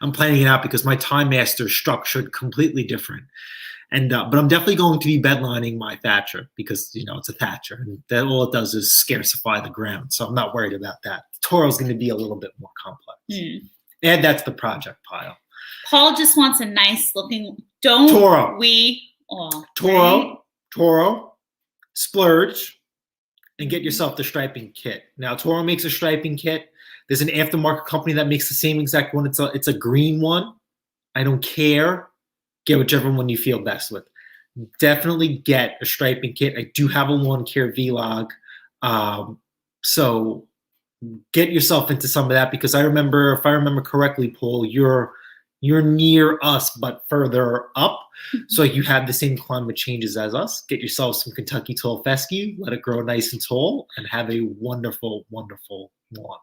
Speaker 2: I'm planning it out because my Time Master is structured completely different. And but I'm definitely going to be bedlining my Thatcher because it's a Thatcher, and that all it does is scarcify the ground. So I'm not worried about that. The Toro's going to be a little bit more complex, and that's the project pile.
Speaker 1: Paul just wants a nice looking. Don't
Speaker 2: Toro.
Speaker 1: We all
Speaker 2: Toro, splurge, and get yourself the striping kit. Now Toro makes a striping kit. There's an aftermarket company that makes the same exact one. It's a green one. I don't care. Get whichever one you feel best with. Definitely get a striping kit. I do have a lawn care vlog. So get yourself into some of that because if I remember correctly, Paul, you're near us but further up. So you have the same climate changes as us. Get yourself some Kentucky tall fescue, let it grow nice and tall, and have a wonderful, wonderful lawn.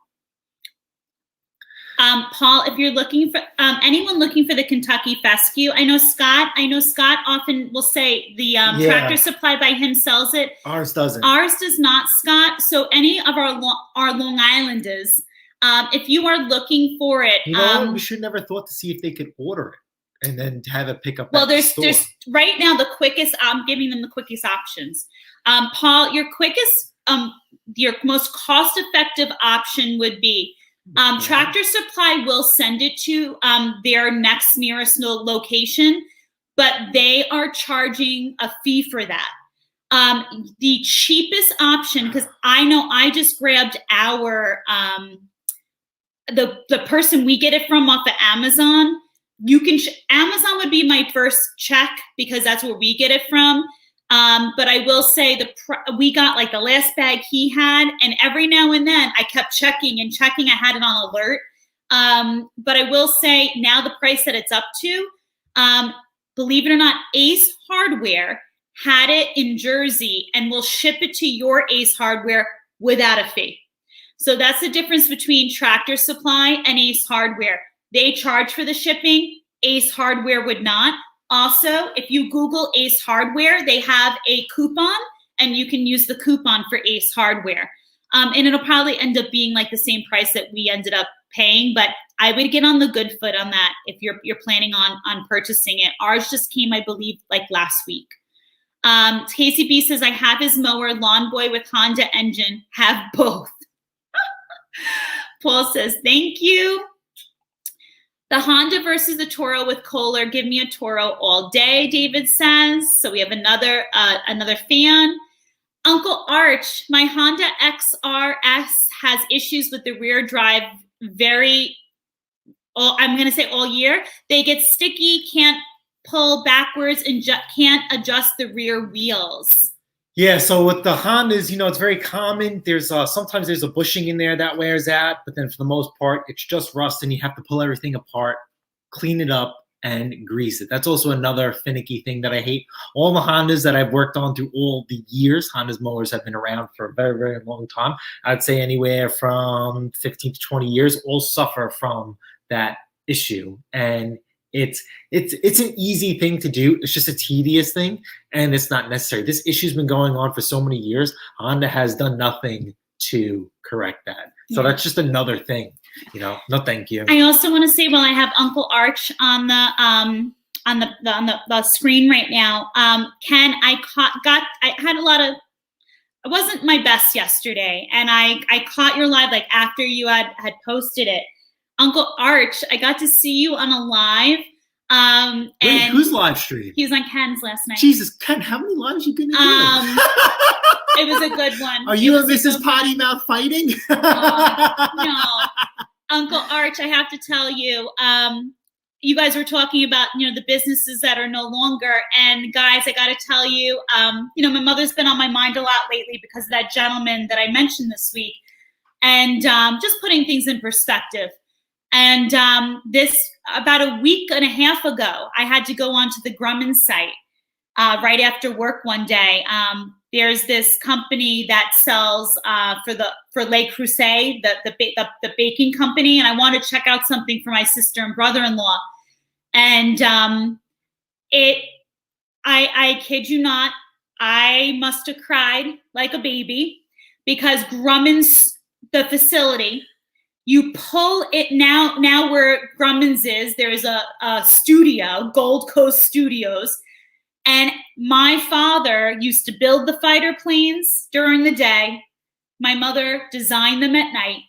Speaker 1: Paul, if you're looking for anyone looking for the Kentucky fescue, I know Scott often will say the Tractor Supply by him sells it.
Speaker 2: Ours doesn't.
Speaker 1: Ours does not, Scott. So any of our Long Islanders, if you are looking for it,
Speaker 2: we should never thought to see if they could order it and then have it pick up.
Speaker 1: Well, there's right now the quickest. I'm giving them the quickest options. Paul, your most cost-effective option would be. Tractor Supply will send it to their next nearest location, but they are charging a fee for that. The cheapest option, because I know I just grabbed our the person we get it from off of Amazon. Amazon would be my first check because that's where we get it from. But I will say we got like the last bag he had, and every now and then I kept checking. I had it on alert. But I will say now the price that it's up to, believe it or not, Ace Hardware had it in Jersey and will ship it to your Ace Hardware without a fee. So that's the difference between Tractor Supply and Ace Hardware. They charge for the shipping. Ace Hardware would not. Also, if you Google Ace Hardware, they have a coupon, and you can use the coupon for Ace Hardware. And it'll probably end up being like the same price that we ended up paying, but I would get on the good foot on that if you're planning on purchasing it. Ours just came, I believe, like last week. Casey B says, I have his mower, Lawn Boy with Honda engine, have both. Paul says, thank you. The Honda versus the Toro with Kohler. Give me a Toro all day, David says. So we have another fan. Uncle Arch, my Honda XRS has issues with the rear drive I'm going to say all year. They get sticky, can't pull backwards, and can't adjust the rear wheels.
Speaker 2: Yeah, so with the Hondas, it's very common. There's sometimes there's a bushing in there that wears out, but then for the most part, it's just rust, and you have to pull everything apart, clean it up, and grease it. That's also another finicky thing that I hate. All the Hondas that I've worked on through all the years, Honda's mowers have been around for a very, very long time. I'd say anywhere from 15 to 20 years, all suffer from that issue. And it's an easy thing to do. It's just a tedious thing, and it's not necessary. This issue's been going on for so many years. Honda has done nothing to correct that. So that's just another thing. No, thank you.
Speaker 1: I also want to say, while I have Uncle Arch on the screen right now, Ken, I had a lot of. It wasn't my best yesterday, and I caught your live like after you had posted it. Uncle Arch, I got to see you on a live.
Speaker 2: Wait, whose live stream?
Speaker 1: He was on Ken's last night.
Speaker 2: Jesus, Ken, how many lives you been in?
Speaker 1: It was a good one.
Speaker 2: Are you and Mrs. Potty Mouth fighting?
Speaker 1: No. Uncle Arch, I have to tell you, you guys were talking about, the businesses that are no longer. And guys, I got to tell you, my mother's been on my mind a lot lately because of that gentleman that I mentioned this week. And just putting things in perspective. And this, about a week and a half ago, I had to go onto the Grumman site right after work one day. There's this company that sells for Le Creuset, the baking company, and I want to check out something for my sister and brother-in-law. And I kid you not, I must have cried like a baby because Grumman's, the facility, you pull it now where Grumman's is, there's a studio, Gold Coast Studios. And my father used to build the fighter planes during the day. My mother designed them at night.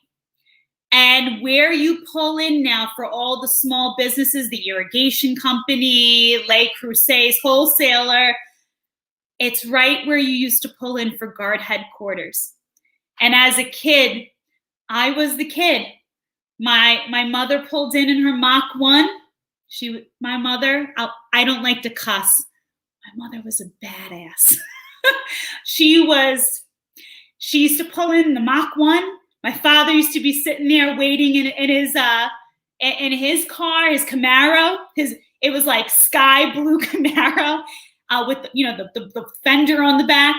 Speaker 1: And where you pull in now for all the small businesses, the irrigation company, Le Creuset, wholesaler, it's right where you used to pull in for guard headquarters. And as a kid, I was the kid. My mother pulled in her Mach 1. My mother, I don't like to cuss. My mother was a badass. She used to pull in the Mach 1. My father used to be sitting there waiting in his car, his Camaro. It was like sky blue Camaro with the fender on the back.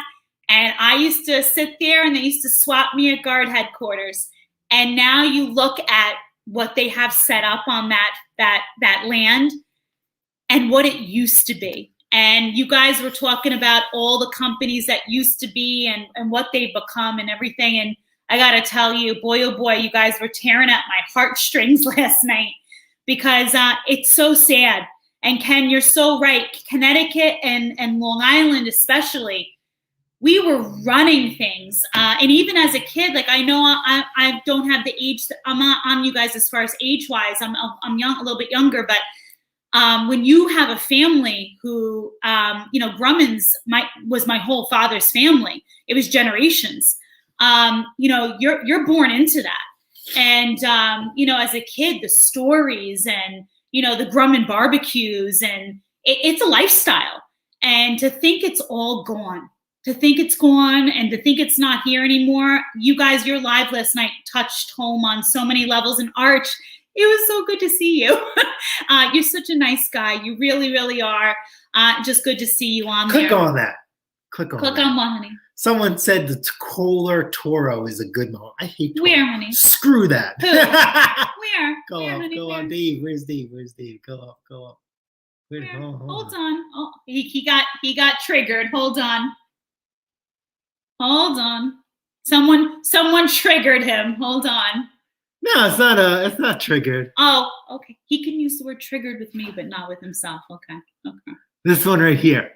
Speaker 1: And I used to sit there, and they used to swap me at guard headquarters. And now you look at what they have set up on that land and what it used to be. And you guys were talking about all the companies that used to be and what they've become and everything. And I got to tell you, boy, oh boy, you guys were tearing at my heartstrings last night because it's so sad. And Ken, you're so right. Connecticut and Long Island especially, we were running things. And even as a kid, like I know I don't have the age, I'm not on you guys as far as age-wise. I'm young, a little bit younger, but when you have a family who, Grumman's was my whole father's family. It was generations. You're born into that. And, as a kid, the stories and, the Grumman barbecues and it's a lifestyle. And to think it's all gone, and to think it's not here anymore. You guys, your live last night touched home on so many levels. And Arch, it was so good to see you. You're such a nice guy. You really, really are. Just good to see you on there.
Speaker 2: Click on that. Click on
Speaker 1: what, honey?
Speaker 2: Someone said the Kohler Toro is a good model. I hate Toro.
Speaker 1: Where, honey?
Speaker 2: Screw that.
Speaker 1: Who? Where?
Speaker 2: Go
Speaker 1: Where,
Speaker 2: up,
Speaker 1: honey?
Speaker 2: go up. Dave, where's Dave? Go up.
Speaker 1: Where? Hold on. Oh, he got triggered. Hold on. Someone triggered him. Hold on.
Speaker 2: No, it's not triggered.
Speaker 1: Oh, okay. He can use the word triggered with me, but not with himself. Okay.
Speaker 2: This one right here.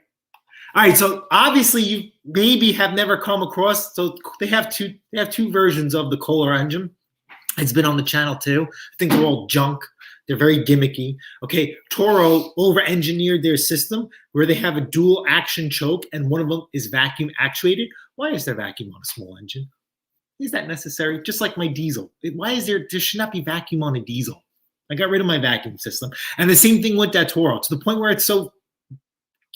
Speaker 2: All right, so obviously you maybe have never come across. So they have two versions of the Kohler engine. It's been on the channel too. I think they're all junk. They're very gimmicky. Okay, Toro over-engineered their system where they have a dual action choke and one of them is vacuum actuated. Why is there vacuum on a small engine? Is that necessary? Just like my diesel. Why is there should not be vacuum on a diesel? I got rid of my vacuum system. And the same thing with that Toro, to the point where it's so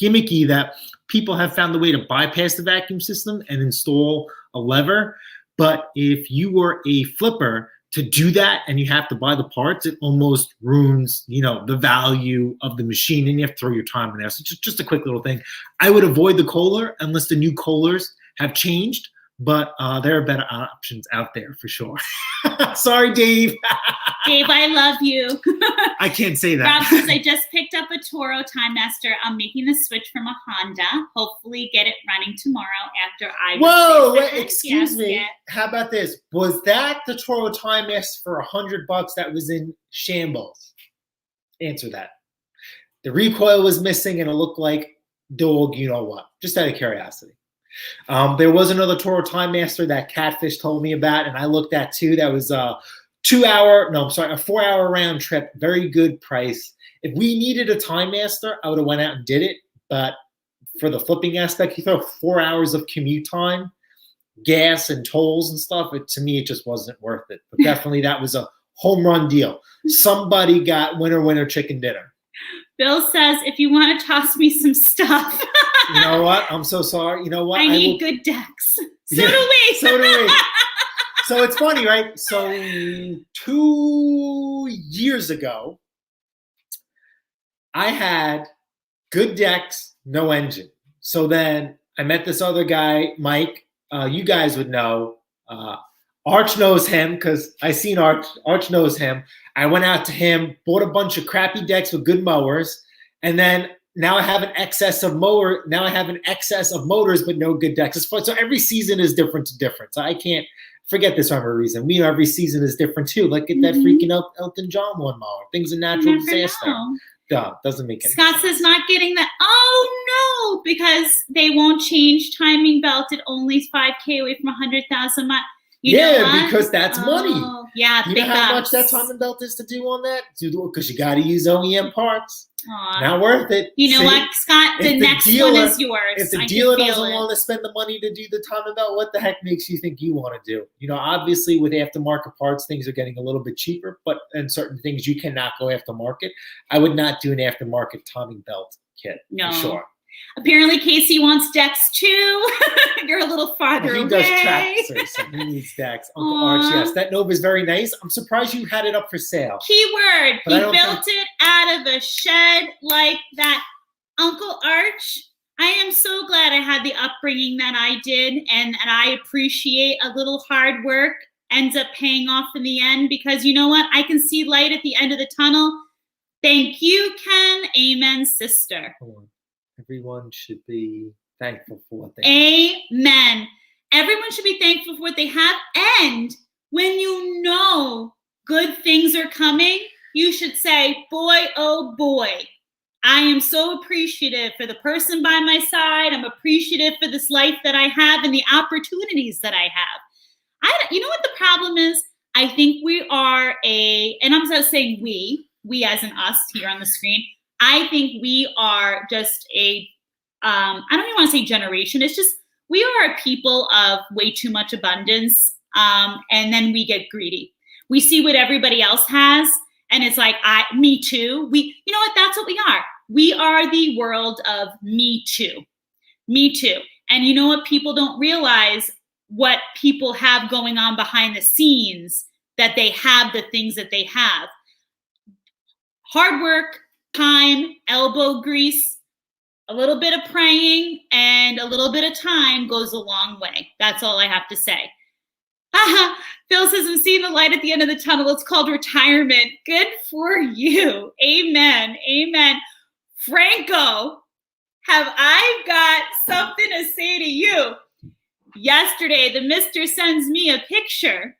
Speaker 2: gimmicky that people have found a way to bypass the vacuum system and install a lever. But if you were a flipper to do that and you have to buy the parts, it almost ruins, the value of the machine, and you have to throw your time in there. So just a quick little thing. I would avoid the Kohler unless the new Kohlers have changed, but there are better options out there for sure. Sorry, Dave.
Speaker 1: Dave, I love you.
Speaker 2: I can't say that.
Speaker 1: Rob says, I just picked up a Toro Time Master. I'm making the switch from a Honda. Hopefully get it running tomorrow after I...
Speaker 2: Whoa, excuse me. Yeah. How about this? Was that the Toro Time Master for $100 that was in shambles? Answer that. The recoil was missing and it looked like dog, you know what. Just out of curiosity. There was another Toro Time Master that Catfish told me about, and I looked at too. That was a 4-hour round trip. Very good price. If we needed a Time Master, I would have went out and did it. But for the flipping aspect, you throw 4 hours of commute time, gas and tolls and stuff. To me, it just wasn't worth it. But definitely that was a home run deal. Somebody got winner chicken dinner.
Speaker 1: Bill says, if you want to toss me some stuff.
Speaker 2: You know what? I'm so sorry. You know what?
Speaker 1: I need good decks. So do we.
Speaker 2: So do we. So it's funny, right? So 2 years ago, I had good decks, no engine. So then I met this other guy, Mike. You guys would know. Arch knows him because I seen Arch. Arch knows him. I went out to him, bought a bunch of crappy decks with good mowers, and then now I have an excess of mower. Now I have an excess of motors, but no good decks. It's fun. So every season is different to different. So I can't forget this for a reason. Every season is different too. Like get that freaking Elton John lawnmower. Thing's a natural disaster. No, doesn't make any
Speaker 1: Scott
Speaker 2: sense.
Speaker 1: says not getting that. Oh no, because they won't change timing belt at only 5K away from 100,000 miles. You know what?
Speaker 2: Because that's money.
Speaker 1: Yeah,
Speaker 2: You
Speaker 1: big
Speaker 2: know how
Speaker 1: bucks.
Speaker 2: much that timing belt is to do on that? Because you got to use OEM parts.
Speaker 1: Aww.
Speaker 2: Not worth it.
Speaker 1: You know what, Scott? The next one is yours.
Speaker 2: If the dealer doesn't want to spend the money to do the timing belt, what the heck makes you think you want to do? You know, obviously with aftermarket parts, things are getting a little bit cheaper, but in certain things you cannot go aftermarket. I would not do an aftermarket timing belt kit. No. For sure.
Speaker 1: Apparently Casey wants decks too. You're a little farther away.
Speaker 2: He does tracks, so he needs decks. Uncle Arch, yes. That Nova is very nice. I'm surprised you had it up for sale.
Speaker 1: Keyword. He built it out of a shed like that. Uncle Arch, I am so glad I had the upbringing that I did, and I appreciate a little hard work ends up paying off in the end, because you know what? I can see light at the end of the tunnel. Thank you, Ken. Amen, sister.
Speaker 2: Everyone should be thankful for what they have.
Speaker 1: Amen. Everyone should be thankful for what they have. And when you know good things are coming, you should say, boy, oh boy, I am so appreciative for the person by my side. I'm appreciative for this life that I have and the opportunities that I have. You know what the problem is? I think we are and I'm not saying we as in us here on the screen, I think we are just I don't even want to say generation. It's just, we are a people of way too much abundance. And then we get greedy. We see what everybody else has. And it's like, me too. You know what? That's what we are. We are the world of me too. Me too. And you know what? People don't realize what people have going on behind the scenes, that they have the things that they have. Hard work, time, elbow grease, a little bit of praying, and a little bit of time goes a long way. That's all I have to say. Phil says, I'm seeing the light at the end of the tunnel. It's called retirement. Good for you. Amen. Amen. Franco, have I got something to say to you? Yesterday, the mister sends me a picture.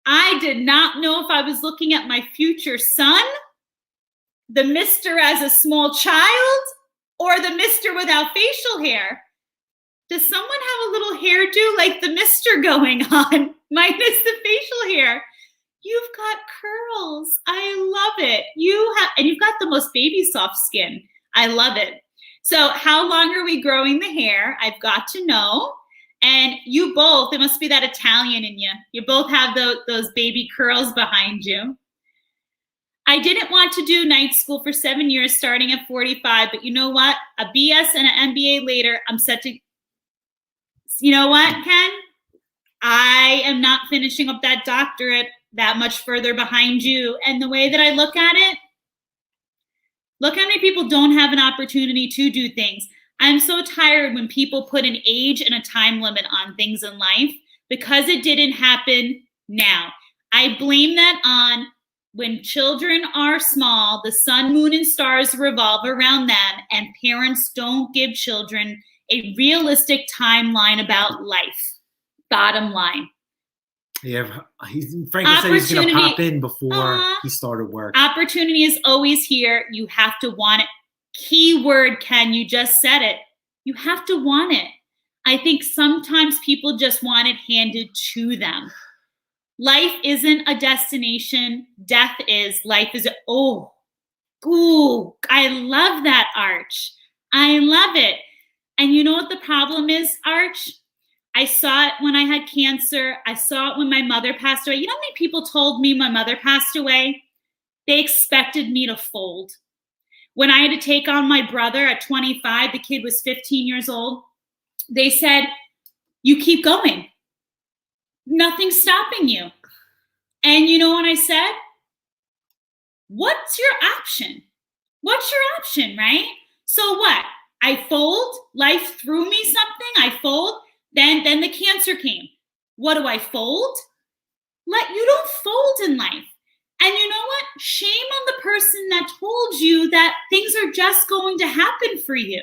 Speaker 1: I did not know if I was looking at my future son, the mister as a small child, or the mister without facial hair. Does someone have a little hairdo like the mister going on, minus the facial hair? You've got curls. I love it. And you've got the most baby soft skin. I love it. So how long are we growing the hair? I've got to know. And you both, it must be that Italian in you. You both have those baby curls behind you. I didn't want to do night school for 7 years, starting at 45, but you know what? A BS and an MBA later, I'm set to, you know what, Ken? I am not finishing up that doctorate that much further behind you. And the way that I look at it, look how many people don't have an opportunity to do things. I'm so tired when people put an age and a time limit on things in life, because it didn't happen now. I blame that on when children are small, the sun, moon, and stars revolve around them, and parents don't give children a realistic timeline about life. Bottom line.
Speaker 2: Yeah, Frank said he's going to pop in before he started work.
Speaker 1: Opportunity is always here. You have to want it. Keyword, Ken, you just said it. You have to want it. I think sometimes people just want it handed to them. Life isn't a destination. Death is. Life is. Ooh, I love that, Arch. I love it. And you know what the problem is, Arch? I saw it when I had cancer. I saw it when my mother passed away. You know how many people told me my mother passed away? They expected me to fold. When I had to take on my brother at 25, the kid was 15 years old. They said, you keep going. Nothing's stopping you. And you know what I said? What's your option? What's your option, right? So what? I fold. Life threw me something. I fold. Then the cancer came. What do I fold? You don't fold in life. And you know what? Shame on the person that told you that things are just going to happen for you.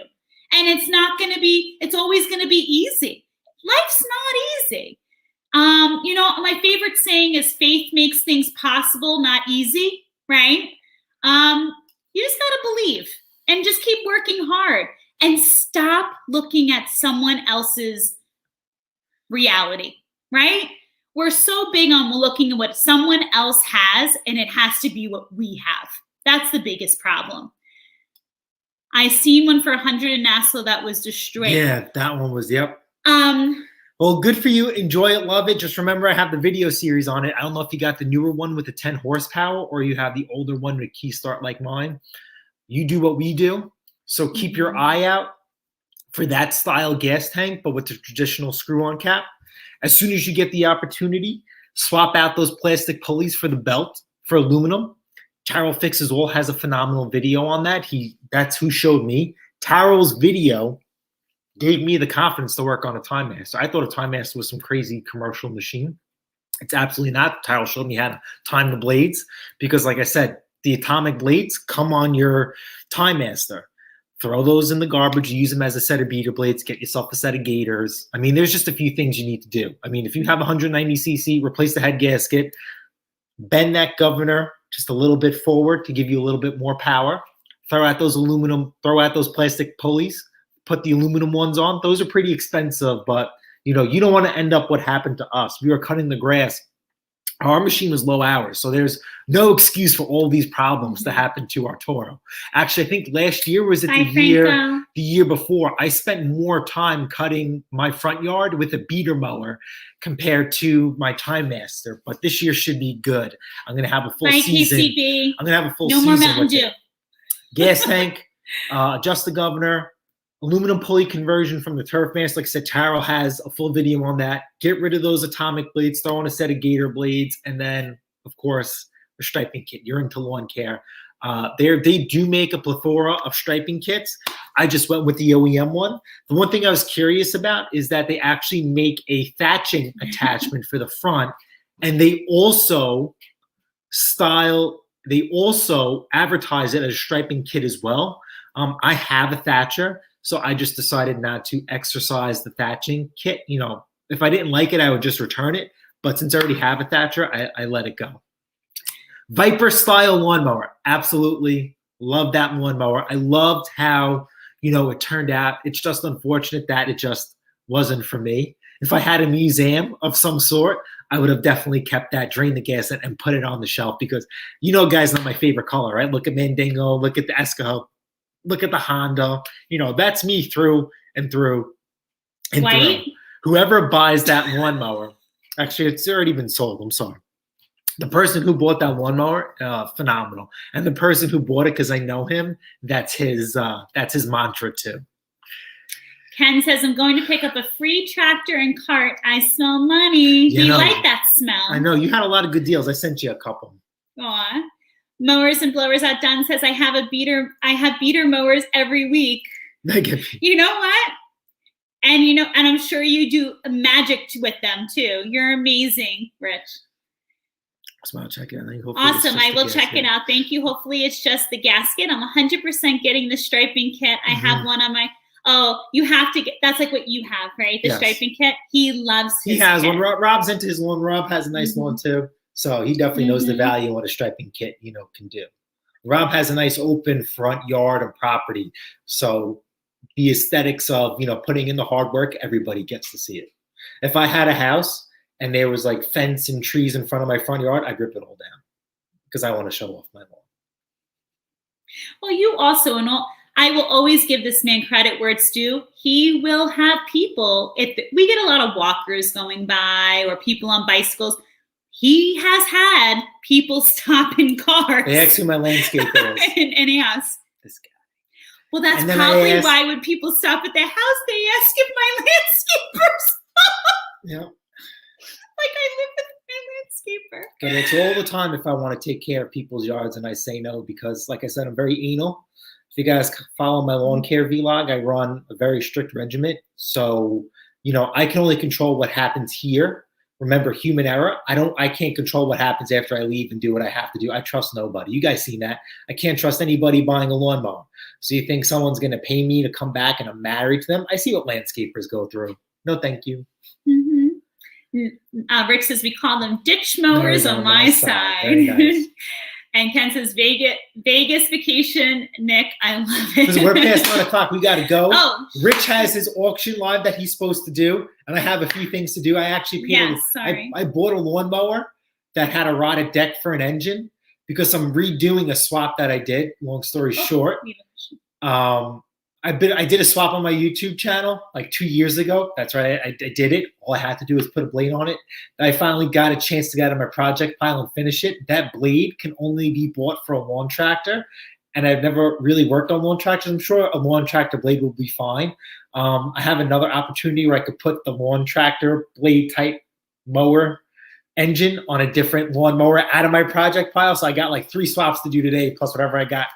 Speaker 1: And it's always going to be easy. Life's not easy. You know, my favorite saying is faith makes things possible, not easy, right? You just got to believe and just keep working hard and stop looking at someone else's reality, right? We're so big on looking at what someone else has, and it has to be what we have. That's the biggest problem. I seen one for 100 in Nassau that was destroyed.
Speaker 2: Yeah, that one was, yep. Well, good for you. Enjoy it, love it. Just remember, I have the video series on it. I don't know if you got the newer one with the 10 horsepower or you have the older one with key start like mine. You do what we do. So keep your eye out for that style gas tank, but with the traditional screw-on cap. As soon as you get the opportunity, swap out those plastic pulleys for the belt for aluminum. Tyrell Fixes All has a phenomenal video on that. That's who showed me. Tyrell's video gave me the confidence to work on a Time Master. I thought a Time Master was some crazy commercial machine. It's absolutely not. Tyrell showed me how to time the blades because, like I said, the atomic blades come on your Time Master. Throw those in the garbage, use them as a set of beater blades, get yourself a set of gators. I mean, there's just a few things you need to do. I mean, if you have 190cc, replace the head gasket, bend that governor just a little bit forward to give you a little bit more power. Throw out those plastic pulleys, put the aluminum ones on. Those are pretty expensive, but you don't want to end up what happened to us. We were cutting the grass. Our machine was low hours, so there's no excuse for all these problems that happened to our Toro. Actually, I think last year was the year before. I spent more time cutting my front yard with a beater mower compared to my Time Master. But this year should be good. I'm going to have a full season.
Speaker 1: KCB.
Speaker 2: I'm going to have a full
Speaker 1: no
Speaker 2: season.
Speaker 1: No more Mountain Dew.
Speaker 2: Gas tank, adjust the governor, aluminum pulley conversion from the Turf Master. Like I said, Tyrell has a full video on that. Get rid of those atomic blades, throw in a set of gator blades, and then, of course, a striping kit. You're into lawn care. They do make a plethora of striping kits. I just went with the OEM one. The one thing I was curious about is that they actually make a thatching attachment for the front, and they also advertise it as a striping kit as well. I have a thatcher, so I just decided not to exercise the thatching kit. If I didn't like it, I would just return it. But since I already have a thatcher, I let it go. Viper style lawnmower. Absolutely love that lawnmower. I loved how, it turned out. It's just unfortunate that it just wasn't for me. If I had a museum of some sort, I would have definitely kept that, drained the gas and put it on the shelf because, guys, not my favorite color, right? Look at Mandingo, look at the Escahoe. Look at the Honda. That's me through and through and
Speaker 1: White.
Speaker 2: through. Whoever buys that lawnmower, actually, it's already been sold. I'm sorry. The person who bought that lawnmower, phenomenal. And the person who bought it because I know him, that's his mantra too.
Speaker 1: Ken says, I'm going to pick up a free tractor and cart. I smell money. Do you like that smell?
Speaker 2: I know. You had a lot of good deals. I sent you a couple.
Speaker 1: Aw. Mowers and Blowers Outdone says, I have beater mowers every week. You know what? And and I'm sure you do magic with them too. You're amazing, Rich.
Speaker 2: I'll check it out.
Speaker 1: Awesome. I will check it out. Thank you. Hopefully it's just the gasket. I'm 100% getting the striping kit. I have one on my, you have to get, that's like what you have, right? The striping kit. He loves his
Speaker 2: He has
Speaker 1: kit.
Speaker 2: one. Rob's into his lawn. Rob has a nice lawn too. So he definitely knows the value of what a striping kit, can do. Rob has a nice open front yard and property. So the aesthetics of, putting in the hard work, everybody gets to see it. If I had a house and there was like fence and trees in front of my front yard, I'd rip it all down because I want to show off my lawn.
Speaker 1: Well, you also, I will always give this man credit where it's due. He will have people, we get a lot of walkers going by or people on bicycles. He has had people stop in cars.
Speaker 2: They asked who my landscaper is.
Speaker 1: and he has.
Speaker 2: This guy.
Speaker 1: Well, that's probably why when people stop at their house, they ask if my landscaper's
Speaker 2: Yeah.
Speaker 1: Like I live with my landscaper.
Speaker 2: But it's all the time if I want to take care of people's yards and I say no because, like I said, I'm very anal. If you guys follow my lawn care vlog, I run a very strict regiment. So, I can only control what happens here. Remember, human error. I can't control what happens after I leave and do what I have to do. I trust nobody. You guys seen that. I can't trust anybody buying a lawnmower. So you think someone's going to pay me to come back and I'm married to them? I see what landscapers go through. No, thank you.
Speaker 1: Rick says we call them ditch mowers on my side.
Speaker 2: Very nice.
Speaker 1: And Ken says, Vegas vacation, Nick. I love it.
Speaker 2: Because we're past 9 o'clock. We got to go.
Speaker 1: Oh.
Speaker 2: Rich has his auction live that he's supposed to do. And I have a few things to do. I actually paid I bought a lawnmower that had a rotted deck for an engine because I'm redoing a swap that I did. Long story short. I did a swap on my YouTube channel like 2 years ago. That's right. I did it. All I had to do was put a blade on it. I finally got a chance to get out of my project pile and finish it. That blade can only be bought for a lawn tractor. And I've never really worked on lawn tractors. I'm sure a lawn tractor blade will be fine. I have another opportunity where I could put the lawn tractor blade type mower engine on a different lawnmower out of my project pile. So I got like 3 swaps to do today, plus whatever I got,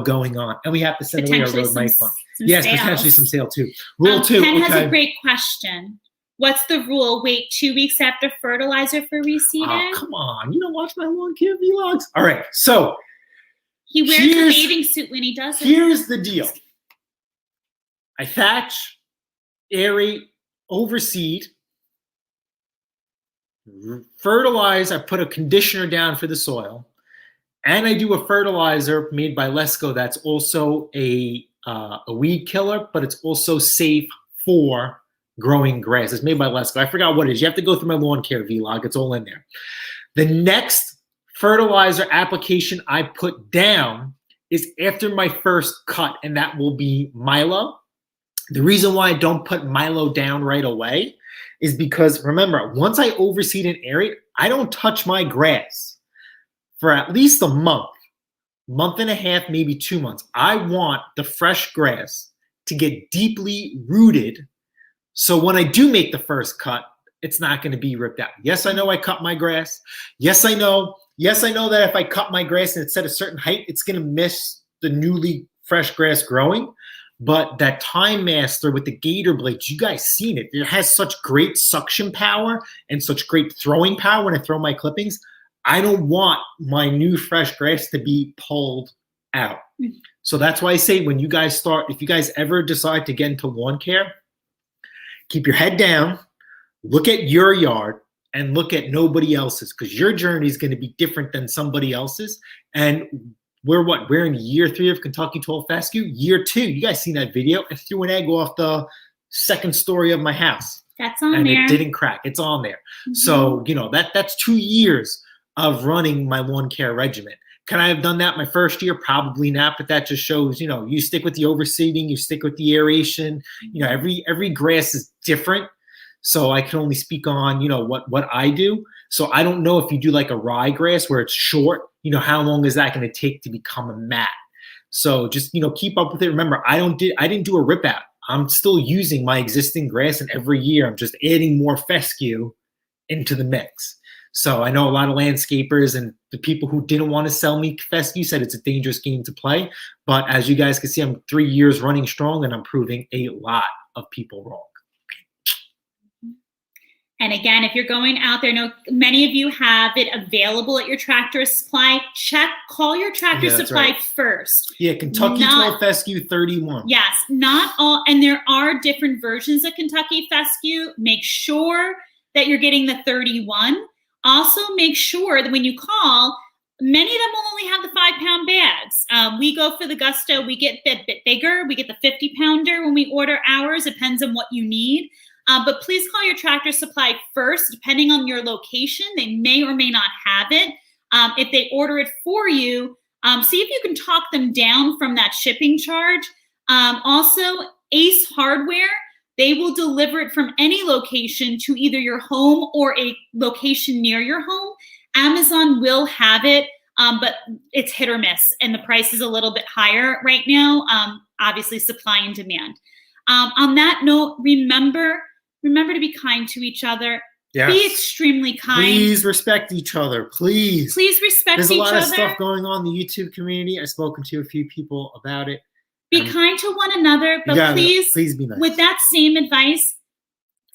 Speaker 2: going on. And we have to send away our road mic fund. Yes, sales. Potentially some sale too. Rule 2.
Speaker 1: Ken has a great question. What's the rule? Wait 2 weeks after fertilizer for reseeding?
Speaker 2: Oh, come on. You don't watch my lawn care vlogs. All right. So
Speaker 1: he wears a bathing suit when he does it.
Speaker 2: Here's the deal. I thatch, aerate, overseed, fertilize. I put a conditioner down for the soil, and I do a fertilizer made by Lesco that's also a weed killer, but it's also safe for growing grass. It's made by Lesco. I forgot what it is. You have to go through my lawn care vlog. It's all in there. The next fertilizer application I put down is after my first cut, and that will be Milo. The reason why I don't put Milo down right away is because, remember, once I overseed and aerate, I don't touch my grass for at least a month and a half, maybe 2 months. I want the fresh grass to get deeply rooted, so when I do make the first cut, it's not going to be ripped out. Yes, I know I cut my grass. Yes, I know that if I cut my grass and it's at a certain height, it's going to miss the newly fresh grass growing. But that Time Master with the gator blades, you guys seen it. It has such great suction power and such great throwing power when I throw my clippings. I don't want my new fresh grass to be pulled out. So that's why I say when you guys start, if you guys ever decide to get into lawn care, keep your head down, look at your yard, and look at nobody else's, because your journey is going to be different than somebody else's. And we're in year 3 of Kentucky 12 Fescue. Year 2, you guys seen that video? I threw an egg off the 2nd story of my house.
Speaker 1: That's on
Speaker 2: and
Speaker 1: there.
Speaker 2: And it didn't crack. It's on there. Mm-hmm. So, that's 2 years of running my lawn care regimen. Can I have done that my first year? Probably not, but that just shows, you stick with the overseeding, you stick with the aeration. Every grass is different. So I can only speak on, what I do. So I don't know if you do like a ryegrass where it's short, how long is that going to take to become a mat? So just, keep up with it. Remember, I didn't do a rip out. I'm still using my existing grass, and every year I'm just adding more fescue into the mix. So I know a lot of landscapers and the people who didn't want to sell me fescue said it's a dangerous game to play. But as you guys can see, I'm 3 years running strong, and I'm proving a lot of people wrong.
Speaker 1: And again, if you're going out there, I know many of you have it available at your Tractor Supply. Call your Tractor Supply first.
Speaker 2: Yeah, Kentucky 12 Fescue 31.
Speaker 1: Yes, not all, and there are different versions of Kentucky Fescue. Make sure that you're getting the 31. Also, make sure that when you call, many of them will only have the 5-pound bags. We go for the Gusto. We get a bit bigger. We get the 50-pounder when we order ours. Depends on what you need. But please call your Tractor Supply first. Depending on your location, they may or may not have it. If they order it for you, see if you can talk them down from that shipping charge. Also, Ace Hardware, they will deliver it from any location to either your home or a location near your home. Amazon will have it, but it's hit or miss, and the price is a little bit higher right now. Obviously, supply and demand. On that note, remember to be kind to each other. Yes. Be extremely kind.
Speaker 2: Please respect each other. Please.
Speaker 1: Please respect each other.
Speaker 2: There's a lot of stuff going on in the YouTube community. I've spoken to a few people about it.
Speaker 1: Be kind to one another, but please
Speaker 2: be nice.
Speaker 1: With that same advice,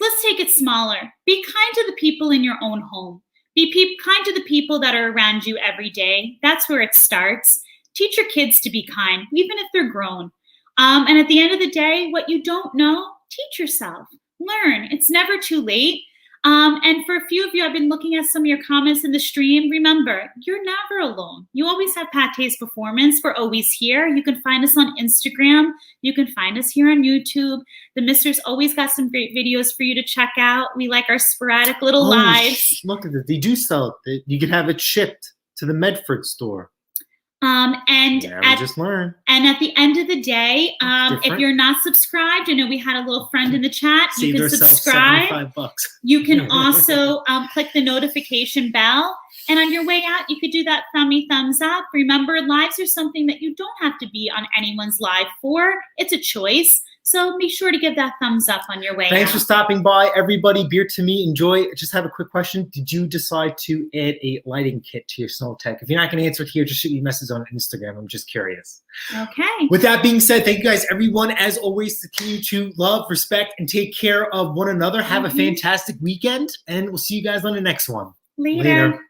Speaker 1: let's take it smaller. Be kind to the people in your own home. Be kind to the people that are around you every day. That's where it starts. Teach your kids to be kind, even if they're grown. And at the end of the day, what you don't know, teach yourself. Learn. It's never too late. And for a few of you, I've been looking at some of your comments in the stream. Remember, you're never alone. You always have Pate's Performance. We're always here. You can find us on Instagram. You can find us here on YouTube. The Mister's always got some great videos for you to check out. We like our sporadic little lives.
Speaker 2: Look at this. They do sell it. You can have it shipped to the Medford store. Just learn.
Speaker 1: And at the end of the day, if you're not subscribed, I know we had a little friend in the chat. You can subscribe.
Speaker 2: $75.
Speaker 1: You can also click the notification bell. And on your way out, you could do that thumbs up. Remember, lives are something that you don't have to be on anyone's live for. It's a choice. So make sure to give that thumbs up on your way
Speaker 2: Thanks
Speaker 1: out.
Speaker 2: for stopping by, everybody. Beer to me. Enjoy. Just have a quick question. Did you decide to add a lighting kit to your Snow Tech? If you're not going to answer it here, just shoot me a message on Instagram. I'm just curious.
Speaker 1: Okay.
Speaker 2: With that being said, thank you guys, everyone. As always, continue to love, respect, and take care of one another. Have a fantastic weekend, and we'll see you guys on the next one.
Speaker 1: Later.